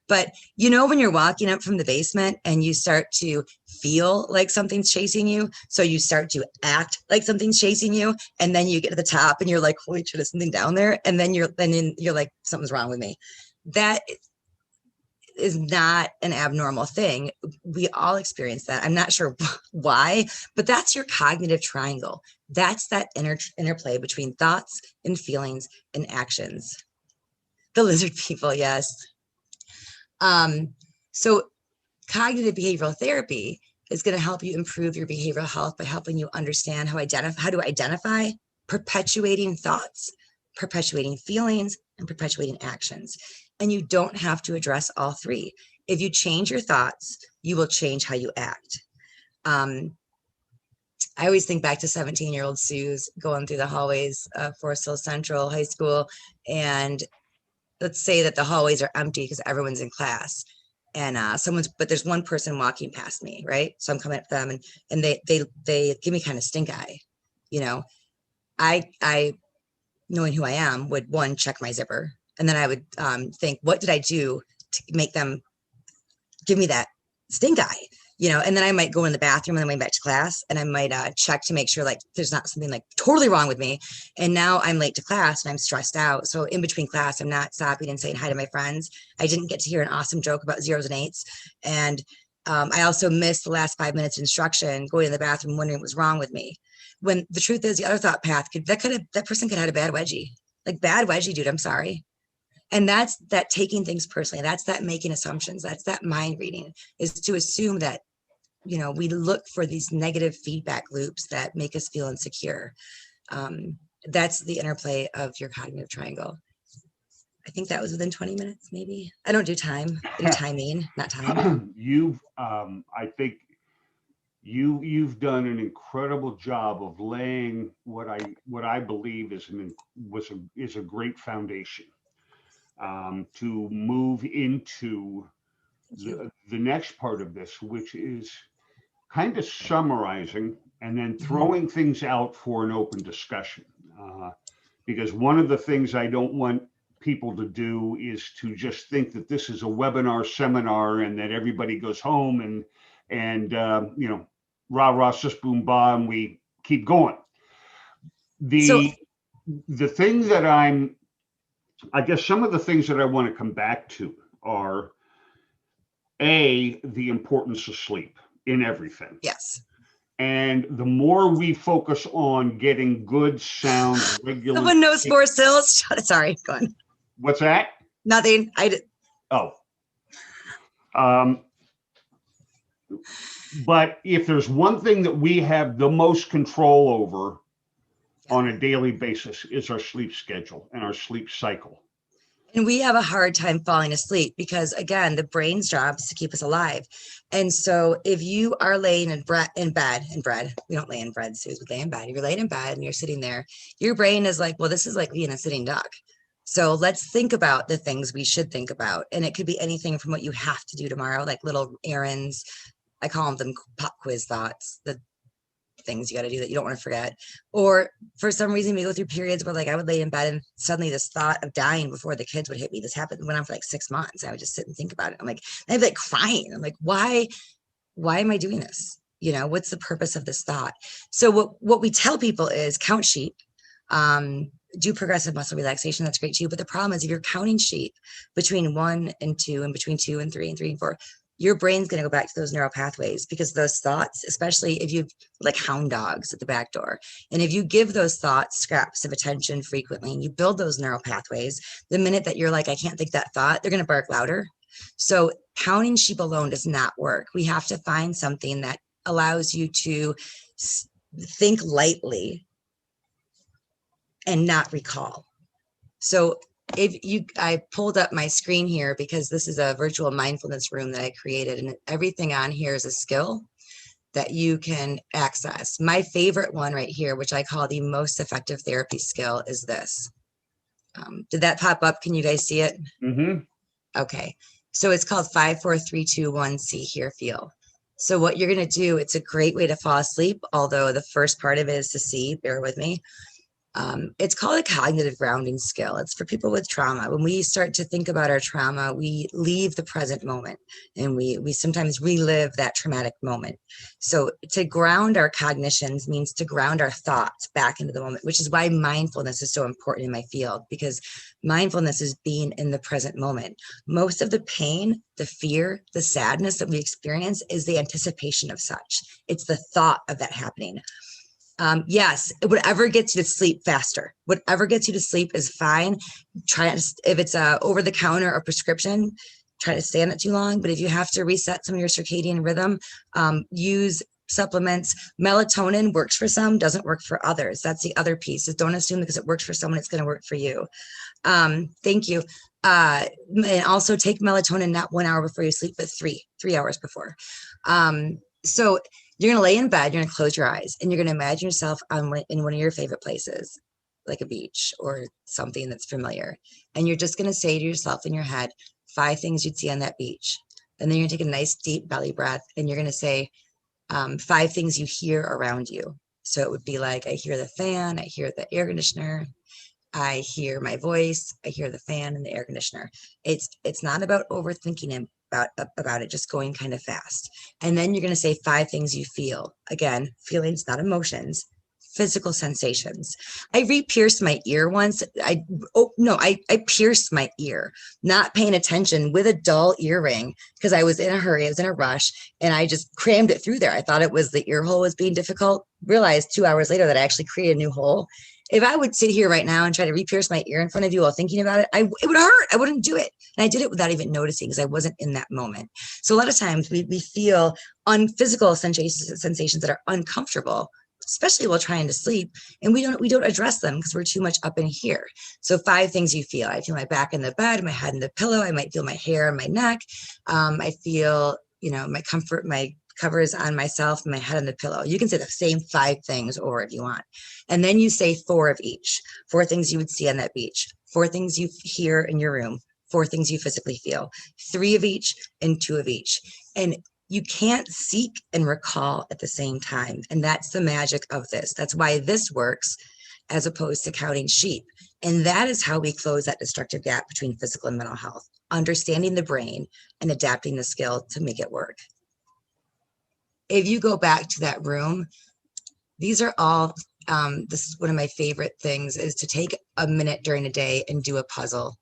Speaker 2: But you know, when you're walking up from the basement and you start to feel like something's chasing you, so you start to act like something's chasing you, and then you get to the top and you're like, holy shit, there's something down there. And then you're like, something's wrong with me. That is not an abnormal thing. We all experience that. I'm not sure why, but that's your cognitive triangle. That's that interplay between thoughts and feelings and actions. The lizard people, yes. So cognitive behavioral therapy is going to help you improve your behavioral health by helping you understand how to identify perpetuating thoughts, perpetuating feelings, and perpetuating actions. And you don't have to address all three. If you change your thoughts, you will change how you act. I always think back to 17-year-old Suze going through the hallways of Forest Hill Central High School. And let's say that the hallways are empty because everyone's in class. And but there's one person walking past me, right? So I'm coming up to them and they give me kind of stink eye. You know, I knowing who I am would, one, check my zipper. And then I would think, what did I do to make them give me that stink eye? You know, and then I might go in the bathroom and then went back to class and I might check to make sure like there's not something like totally wrong with me. And now I'm late to class and I'm stressed out. So in between class, I'm not stopping and saying hi to my friends. I didn't get to hear an awesome joke about zeros and eights. And I also missed the last 5 minutes of instruction, going to the bathroom, wondering what was wrong with me. When the truth is, the other thought path that person could have had a bad wedgie. Like, bad wedgie, dude, I'm sorry. And that's that taking things personally. That's that making assumptions. That's that mind reading, is to assume that, you know, we look for these negative feedback loops that make us feel insecure. That's the interplay of your cognitive triangle. I think that was within 20 minutes, maybe. I don't do time. I do timing, not time.
Speaker 1: I think you've done an incredible job of laying what I believe is a great foundation to move into the next part of this, which is kind of summarizing and then throwing things out for an open discussion. Because one of the things I don't want people to do is to just think that this is a webinar seminar and that everybody goes home and you know, rah rah sis boom ba, and we keep going. The thing that I guess some of the things that I want to come back to are the importance of sleep in everything.
Speaker 2: Yes.
Speaker 1: And the more we focus on getting good, sound, regular.
Speaker 2: Someone knows more sales. Sorry, go on.
Speaker 1: What's that?
Speaker 2: Nothing. I did.
Speaker 1: Oh. But if there's one thing that we have the most control over, on a daily basis is our sleep schedule and our sleep cycle.
Speaker 2: And we have a hard time falling asleep because, again, the brain's job is to keep us alive. And so if you are laying in bed, we don't lay in bed, Suze, we lay in bed. If you're laying in bed and you're sitting there, your brain is like, well, this is like being a sitting duck. So let's think about the things we should think about. And it could be anything from what you have to do tomorrow, like little errands. I call them pop quiz thoughts, the things you got to do that you don't want to forget. Or for some reason we go through periods where like I would lay in bed and suddenly this thought of dying before the kids would hit me. This happened, went on for like 6 months. I would just sit and think about it. I'm like, I'd be like crying. I'm like, why am I doing this? You know, what's the purpose of this thought? So what we tell people is count sheep, do progressive muscle relaxation. That's great too. But the problem is if you're counting sheep between 1 and 2 and between 2 and 3 and 3 and 4, your brain's going to go back to those neural pathways because those thoughts, especially if you like hound dogs at the back door, and if you give those thoughts scraps of attention frequently and you build those neural pathways, the minute that you're like, I can't think that thought, they're going to bark louder. So counting sheep alone does not work. We have to find something that allows you to think lightly and not recall. So I pulled up my screen here because this is a virtual mindfulness room that I created, and everything on here is a skill that you can access. My favorite one right here, which I call the most effective therapy skill, is this. Did that pop up? Can you guys see it?
Speaker 1: Mm-hmm.
Speaker 2: Okay. So it's called 5, 4, 3, 2, 1, see, hear, feel. So what you're going to do, it's a great way to fall asleep, although the first part of it is to see, bear with me. It's called a cognitive grounding skill. It's for people with trauma. When we start to think about our trauma, we leave the present moment and we sometimes relive that traumatic moment. So to ground our cognitions means to ground our thoughts back into the moment, which is why mindfulness is so important in my field, because mindfulness is being in the present moment. Most of the pain, the fear, the sadness that we experience is the anticipation of such. It's the thought of that happening. Yes, whatever gets you to sleep faster, whatever gets you to sleep is fine. Try to, if it's over the counter or prescription, try to stay on it too long. But if you have to reset some of your circadian rhythm, use supplements. Melatonin works for some, doesn't work for others. That's the other piece, is don't assume because it works for someone, it's going to work for you. Thank you. And also take melatonin not 1 hour before you sleep, but three hours before. So you're going to lay in bed, you're going to close your eyes, and you're going to imagine yourself in one of your favorite places, like a beach or something that's familiar. And you're just going to say to yourself in your head, 5 things you'd see on that beach. And then you're going to take a nice deep belly breath, and you're going to say 5 things you hear around you. So it would be like, I hear the fan, I hear the air conditioner, I hear my voice, I hear the fan and the air conditioner. It's not about overthinking about it, just going kind of fast. And then you're going to say 5 things you feel. Again, feelings, not emotions, physical sensations. I re-pierced my ear once. I pierced my ear, not paying attention, with a dull earring because I was in a hurry, I was in a rush, and I just crammed it through there. I thought it was the ear hole was being difficult. Realized 2 hours later that I actually created a new hole. If I would sit here right now and try to re-pierce my ear in front of you while thinking about it, it would hurt. I wouldn't do it. And I did it without even noticing because I wasn't in that moment. So a lot of times we feel physical sensations that are uncomfortable, especially while trying to sleep, and we don't address them because we're too much up in here. So 5 things you feel. I feel my back in the bed, my head in the pillow. I might feel my hair on my neck. I feel, my comfort, my covers on myself, my head on the pillow. You can say the same 5 things over if you want. And then you say 4 of each. 4 things you would see on that beach, 4 things you hear in your room, 4 things you physically feel, 3 of each and 2 of each. And you can't seek and recall at the same time. And that's the magic of this. That's why this works as opposed to counting sheep. And that is how we close that destructive gap between physical and mental health, understanding the brain and adapting the skill to make it work. If you go back to that room, these are all, this is one of my favorite things, is to take a minute during the day and do a puzzle.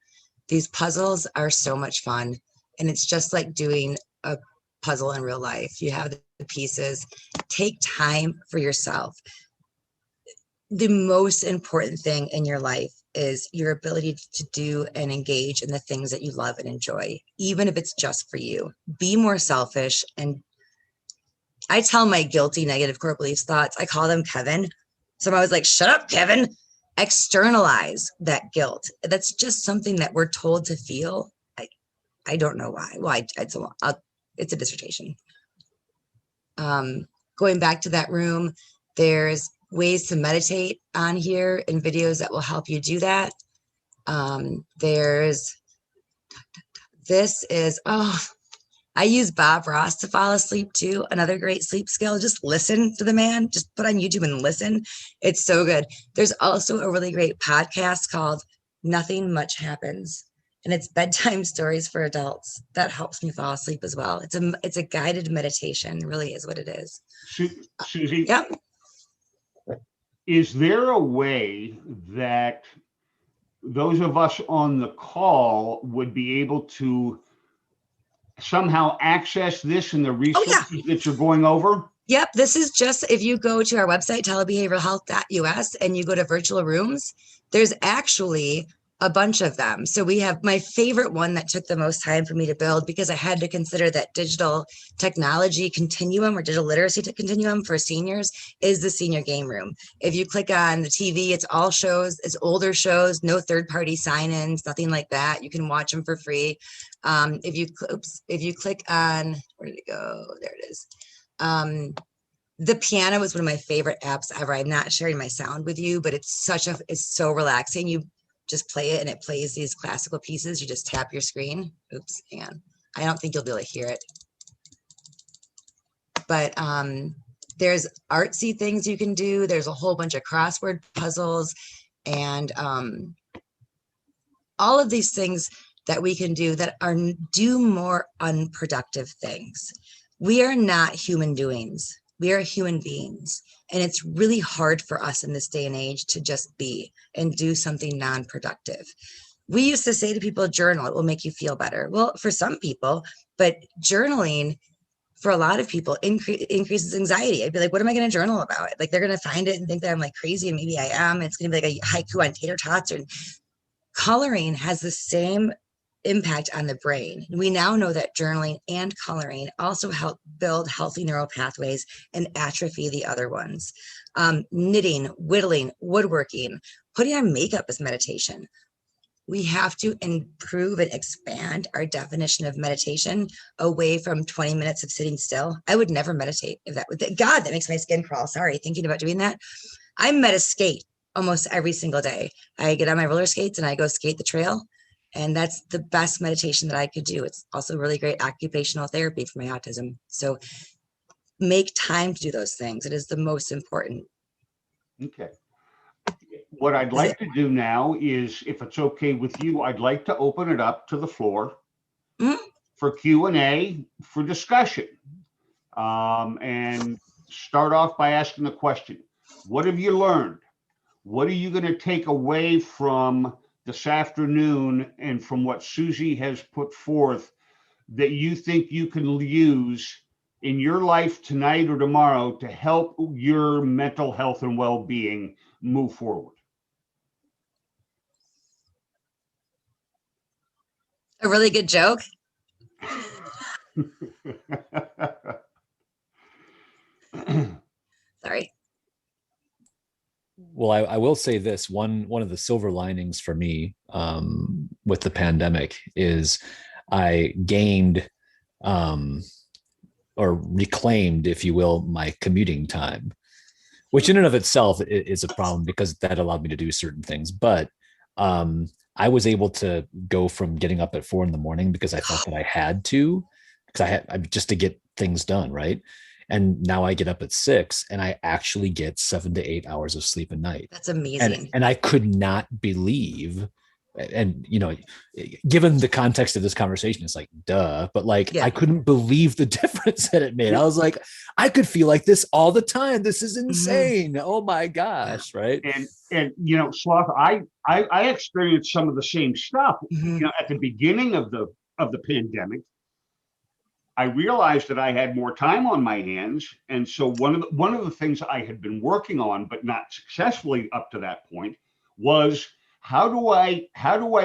Speaker 2: These puzzles are so much fun. And it's just like doing a puzzle in real life. You have the pieces. Take time for yourself. The most important thing in your life is your ability to do and engage in the things that you love and enjoy, even if it's just for you. Be more selfish. And I tell my guilty, negative core beliefs thoughts, I call them Kevin. So I was like, shut up, Kevin. Externalize that guilt. That's just something that we're told to feel. I don't know why. Well, it's a dissertation. Going back to that room, there's ways to meditate on here and videos that will help you do that. I use Bob Ross to fall asleep too. Another great sleep skill. Just listen to the man. Just put on YouTube and listen. It's so good. There's also a really great podcast called Nothing Much Happens. And it's bedtime stories for adults. That helps me fall asleep as well. It's a guided meditation, really is what it is.
Speaker 1: Susie,
Speaker 2: Yep.
Speaker 1: is there a way that those of us on the call would be able to somehow access this and the resources that you're going over?
Speaker 2: Yep. This is just, if you go to our website, telebehavioralhealth.us, and you go to virtual rooms, there's actually a bunch of them. So we have my favorite one that took the most time for me to build, because I had to consider that digital technology continuum or digital literacy continuum for seniors is the senior game room. If you click on the TV, it's all shows, it's older shows, no third-party sign-ins, nothing like that. You can watch them for free. If you click on, where did it go? There it is. The piano is one of my favorite apps ever. I'm not sharing my sound with you, but it's so relaxing. You just play it and it plays these classical pieces. You just tap your screen. Oops, hang on. I don't think you'll be able to hear it. But there's artsy things you can do. There's a whole bunch of crossword puzzles and all of these things that we can do that do more unproductive things. We are not human doings. We are human beings. And it's really hard for us in this day and age to just be and do something non-productive. We used to say to people, journal, it will make you feel better. Well, for some people, but journaling for a lot of people increases anxiety. I'd be like, what am I going to journal about? Like, they're going to find it and think that I'm like crazy, and maybe I am. It's going to be like a haiku on tater tots. Or coloring has the same impact on the brain. We now know that journaling and coloring also help build healthy neural pathways and atrophy the other ones. Knitting, whittling, woodworking, putting on makeup is meditation. We have to improve and expand our definition of meditation away from 20 minutes of sitting still. I would never meditate if that would, God, that makes my skin crawl. Sorry, thinking about doing that. I skate almost every single day. I get on my roller skates and I go skate the trail. And that's the best meditation that I could do. It's also really great occupational therapy for my autism. So make time to do those things. It is the most important.
Speaker 1: Okay. What I'd like to do now is, if it's okay with you, I'd like to open it up to the floor for Q&A, for discussion. And start off by asking the question, what have you learned? What are you going to take away from this afternoon and from what Susie has put forth that you think you can use in your life tonight or tomorrow to help your mental health and well-being move forward?
Speaker 2: A really good joke. Sorry.
Speaker 6: Well, I will say this, one of the silver linings for me with the pandemic is I gained or reclaimed, if you will, my commuting time, which in and of itself is a problem because that allowed me to do certain things. But I was able to go from getting up at 4 a.m. because I felt that I had to, because I just to get things done, right? And now I get up at 6 and I actually get 7 to 8 hours of sleep a night.
Speaker 2: That's amazing.
Speaker 6: And I could not believe, and you know, given the context of this conversation, it's like, duh, but like, I couldn't believe the difference that it made. I was like, I could feel like this all the time. This is insane. Oh my gosh. Right.
Speaker 1: And you know, Sloth, I experienced some of the same stuff. You know, at the beginning of the pandemic, I realized that I had more time on my hands. And so one of the things I had been working on, but not successfully up to that point, was how do I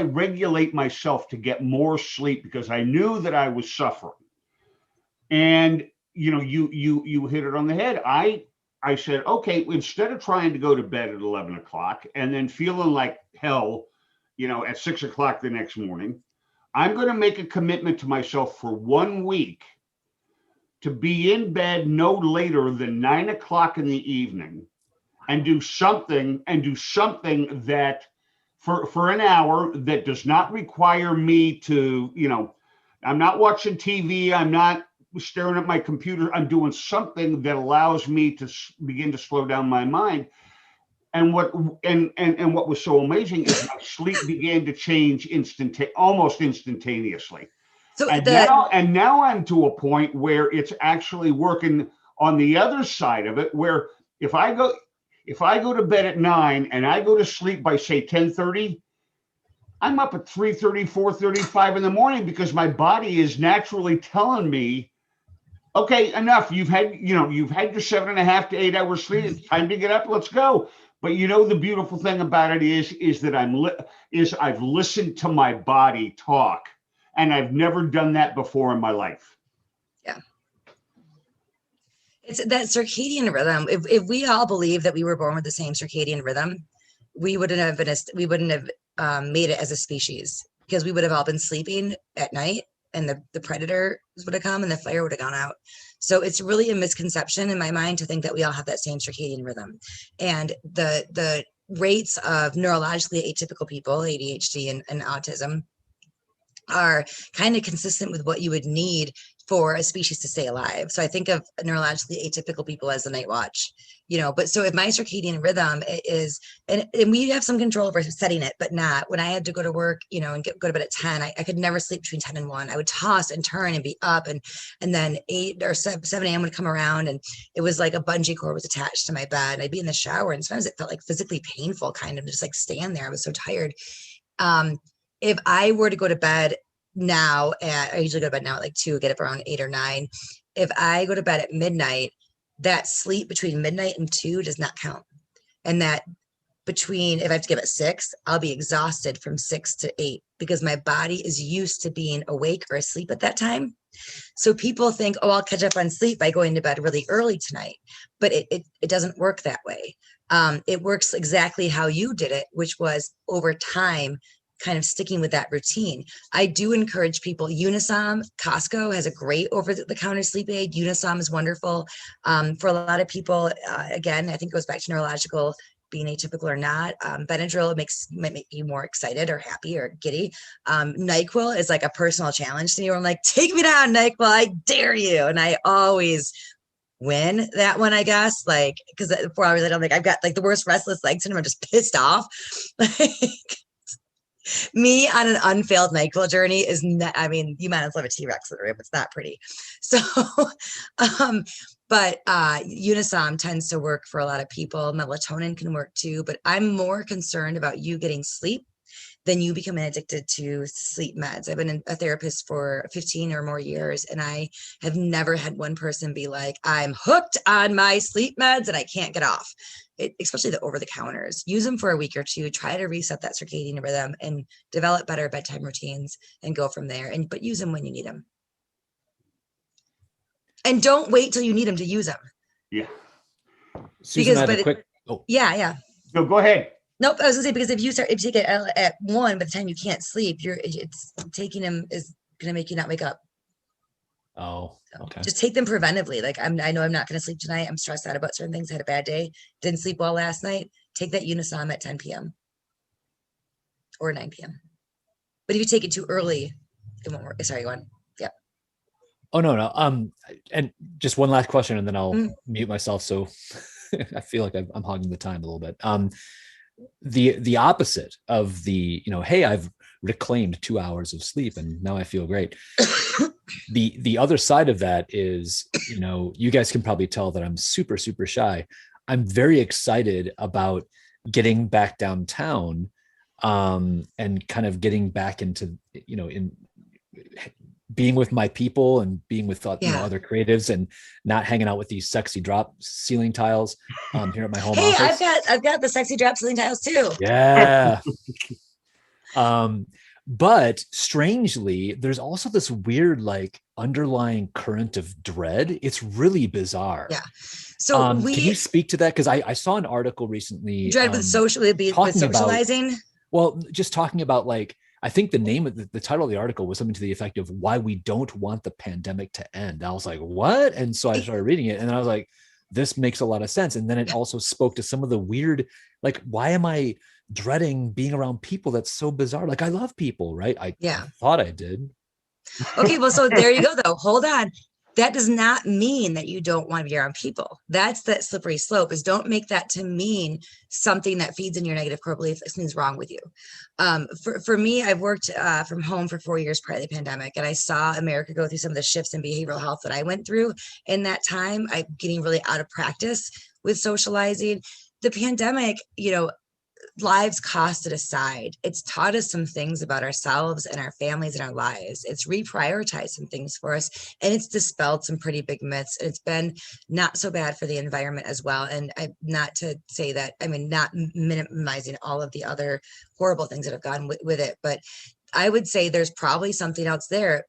Speaker 1: regulate myself to get more sleep, because I knew that I was suffering. And you know, you hit it on the head. I I said, okay, instead of trying to go to bed at 11 o'clock and then feeling like hell, at 6 o'clock the next morning, I'm going to make a commitment to myself for 1 week to be in bed no later than 9 o'clock in the evening and do something that for an hour that does not require me to, I'm not watching TV. I'm not staring at my computer. I'm doing something that allows me to begin to slow down my mind. And what was so amazing is my sleep began to change almost instantaneously.
Speaker 2: So
Speaker 1: now I'm to a point where it's actually working on the other side of it, where if I go to bed at 9 and I go to sleep by say 10:30, I'm up at 3:30, 4:35 in the morning because my body is naturally telling me, okay, enough. You've had your 7.5 to 8 hours sleep. It's time to get up. Let's go. But the beautiful thing about it is that I've listened to my body talk, and I've never done that before in my life.
Speaker 2: Yeah. It's that circadian rhythm. If we all believe that we were born with the same circadian rhythm, we wouldn't have made it as a species, because we would have all been sleeping at night, and the predator would have come and the fire would have gone out. So it's really a misconception in my mind to think that we all have that same circadian rhythm. And the rates of neurologically atypical people, ADHD and autism, are kind of consistent with what you would need for a species to stay alive. So I think of neurologically atypical people as the night watch, but so if my circadian rhythm is, and we have some control over setting it, but not when I had to go to work, and go to bed at 10, I could never sleep between 10 and 1. I would toss and turn and be up, and then 8 or 7 a.m. would come around, and it was like a bungee cord was attached to my bed. I'd be in the shower, and sometimes it felt like physically painful, kind of just like stand there. I was so tired. If I were to go to bed now I usually go to bed now at like 2, get up around 8 or 9. If I go to bed at midnight, that sleep between midnight and 2 does not count. And that if I have to get up at 6, I'll be exhausted from 6 to 8 because my body is used to being awake or asleep at that time. So people think, oh, I'll catch up on sleep by going to bed really early tonight. But it doesn't work that way. It works exactly how you did it, which was over time, kind of sticking with that routine. I do encourage people. Unisom, Costco has a great over-the-counter sleep aid. Unisom is wonderful. For a lot of people, again, I think it goes back to neurological, being atypical or not. Benadryl might make you more excited or happy or giddy. NyQuil is like a personal challenge to me where I'm like, take me down, NyQuil, I dare you. And I always win that one, I guess, like, because 4 hours later, I'm like, I've got like the worst restless leg syndrome. I'm just pissed off. Me on an unfailed NyQuil journey is not, you might as well have a T-Rex in the room. It's not pretty. So, but Unisom tends to work for a lot of people. Melatonin can work too, but I'm more concerned about you getting sleep than you becoming addicted to sleep meds. I've been a therapist for 15 or more years, and I have never had one person be like, I'm hooked on my sleep meds and I can't get off. Especially the over-the-counters. Use them for a week or two, try to reset that circadian rhythm and develop better bedtime routines and go from there. But use them when you need them. And don't wait till you need them to use them.
Speaker 1: Yeah.
Speaker 6: Susan, I have a quick.
Speaker 2: Yeah.
Speaker 1: No, go ahead.
Speaker 2: Nope. I was gonna say, because if you take it at 1, by the time you can't sleep, it's taking them is gonna make you not wake up.
Speaker 6: Oh, okay.
Speaker 2: Just take them preventively. Like I know I'm not going to sleep tonight. I'm stressed out about certain things. I had a bad day. Didn't sleep well last night. Take that Unisom at 10 p.m. or 9 p.m. But if you take it too early, it won't work. Sorry, go on. Yeah.
Speaker 6: Oh, no. And just one last question, and then I'll mute myself. So I feel like I'm hogging the time a little bit. The opposite of the, hey, I've reclaimed 2 hours of sleep and now I feel great. The other side of that is, you guys can probably tell that I'm super, super shy. I'm very excited about getting back downtown and kind of getting back into, in being with my people and being with other creatives and not hanging out with these sexy drop ceiling tiles here at my home office.
Speaker 2: I've got the sexy drop ceiling tiles too.
Speaker 6: Yeah. But strangely, there's also this weird like underlying current of dread. It's really bizarre.
Speaker 2: Yeah. So
Speaker 6: Can you speak to that? Because I saw an article recently
Speaker 2: dread with with socializing.
Speaker 6: Well, just talking about like, I think the name of the title of the article was something to the effect of why we don't want the pandemic to end. I was like, what? And so I started reading it and I was like, this makes a lot of sense. And then it also spoke to some of the weird, like, why am I dreading being around people? That's so bizarre. Like, I love people, right? I thought I did.
Speaker 2: Okay, well, so there you go, though. Hold on. That does not mean that you don't want to be around people. That's that slippery slope, is don't make that to mean something that feeds in your negative core belief that something's wrong with you. For me, I've worked from home for 4 years prior to the pandemic, and I saw America go through some of the shifts in behavioral health that I went through in that time. I'm getting really out of practice with socializing. The pandemic, lives costed aside, it's taught us some things about ourselves and our families and our lives. It's reprioritized some things for us, and it's dispelled some pretty big myths. It's been not so bad for the environment as well. And not to say that, not minimizing all of the other horrible things that have gone with it, but I would say there's probably something else there,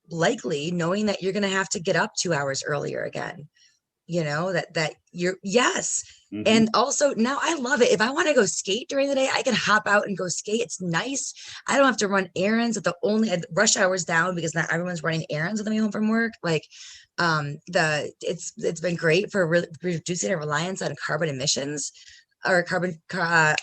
Speaker 2: likely knowing that you're going to have to get up 2 hours earlier again. That you're, yes. Mm-hmm. And also now I love it. If I want to go skate during the day, I can hop out and go skate. It's nice. I don't have to run errands at the only rush hours down, because not everyone's running errands on the way home from work. Like it's been great for reducing our reliance on carbon emissions or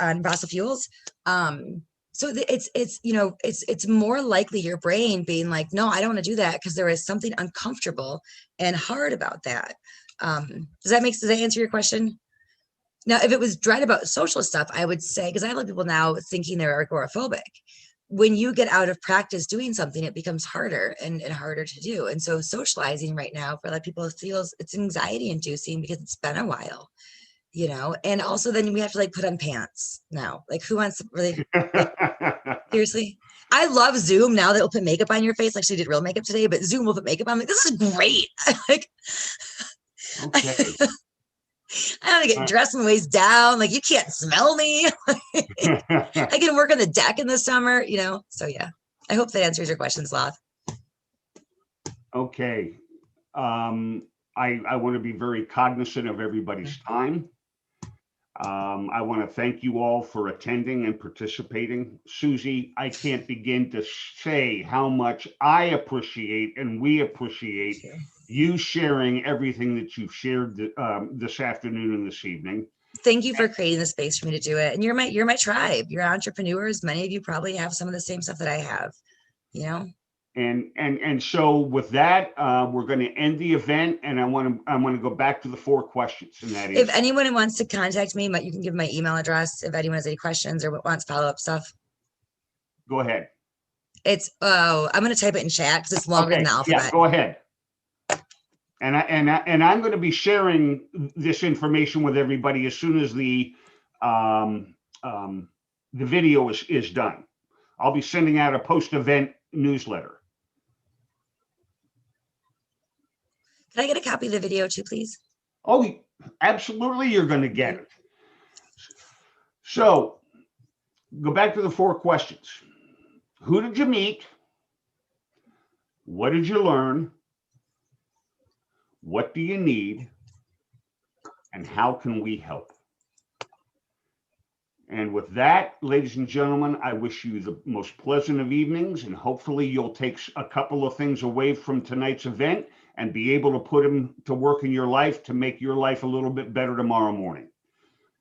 Speaker 2: on fossil fuels. So it's more likely your brain being like, no, I don't want to do that, because there is something uncomfortable and hard about that. Does that answer your question? Now, if it was dread about social stuff, I would say, because I have a lot of people now thinking they're agoraphobic. When you get out of practice doing something, it becomes harder and harder to do. And so socializing right now for a lot of people feels it's anxiety inducing, because it's been a while, and also then we have to put on pants now. Like, who wants to really, seriously? I love Zoom now that will put makeup on your face. Actually, I did real makeup today, but Zoom will put makeup on. I'm like, this is great.
Speaker 1: Okay.
Speaker 2: I don't get dressed my waist down. Like, you can't smell me. I can work on the deck in the summer, So yeah, I hope that answers your question, Sloth.
Speaker 1: Okay. I want to be very cognizant of everybody's time. I want to thank you all for attending and participating. Susie, I can't begin to say how much I appreciate and we appreciate you sharing everything that you've shared this afternoon and this evening.
Speaker 2: Thank you for creating the space for me to do it. And you're my tribe. You're entrepreneurs. Many of you probably have some of the same stuff that I have,
Speaker 1: And so with that, we're going to end the event, and I want to go back to the 4 questions. And that is,
Speaker 2: if anyone wants to contact me, you can give my email address if anyone has any questions or wants follow-up stuff.
Speaker 1: Go ahead.
Speaker 2: It's I'm going to type it in chat because it's longer than the alphabet.
Speaker 1: Yeah, go ahead. And I'm going to be sharing this information with everybody as soon as the video is done. I'll be sending out a post-event newsletter.
Speaker 2: Can I get a copy of the video too, please?
Speaker 1: Oh, absolutely, you're going to get it. So, go back to the 4 questions. Who did you meet? What did you learn? What do you need? And how can we help? And with that, ladies and gentlemen, I wish you the most pleasant of evenings, and hopefully you'll take a couple of things away from tonight's event and be able to put them to work in your life to make your life a little bit better tomorrow morning.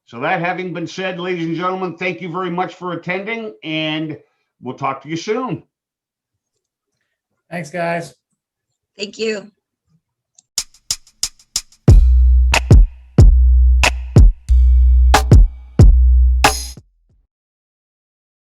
Speaker 1: So that having been said, ladies and gentlemen, thank you very much for attending, and we'll talk to you soon.
Speaker 7: Thanks, guys.
Speaker 2: Thank you.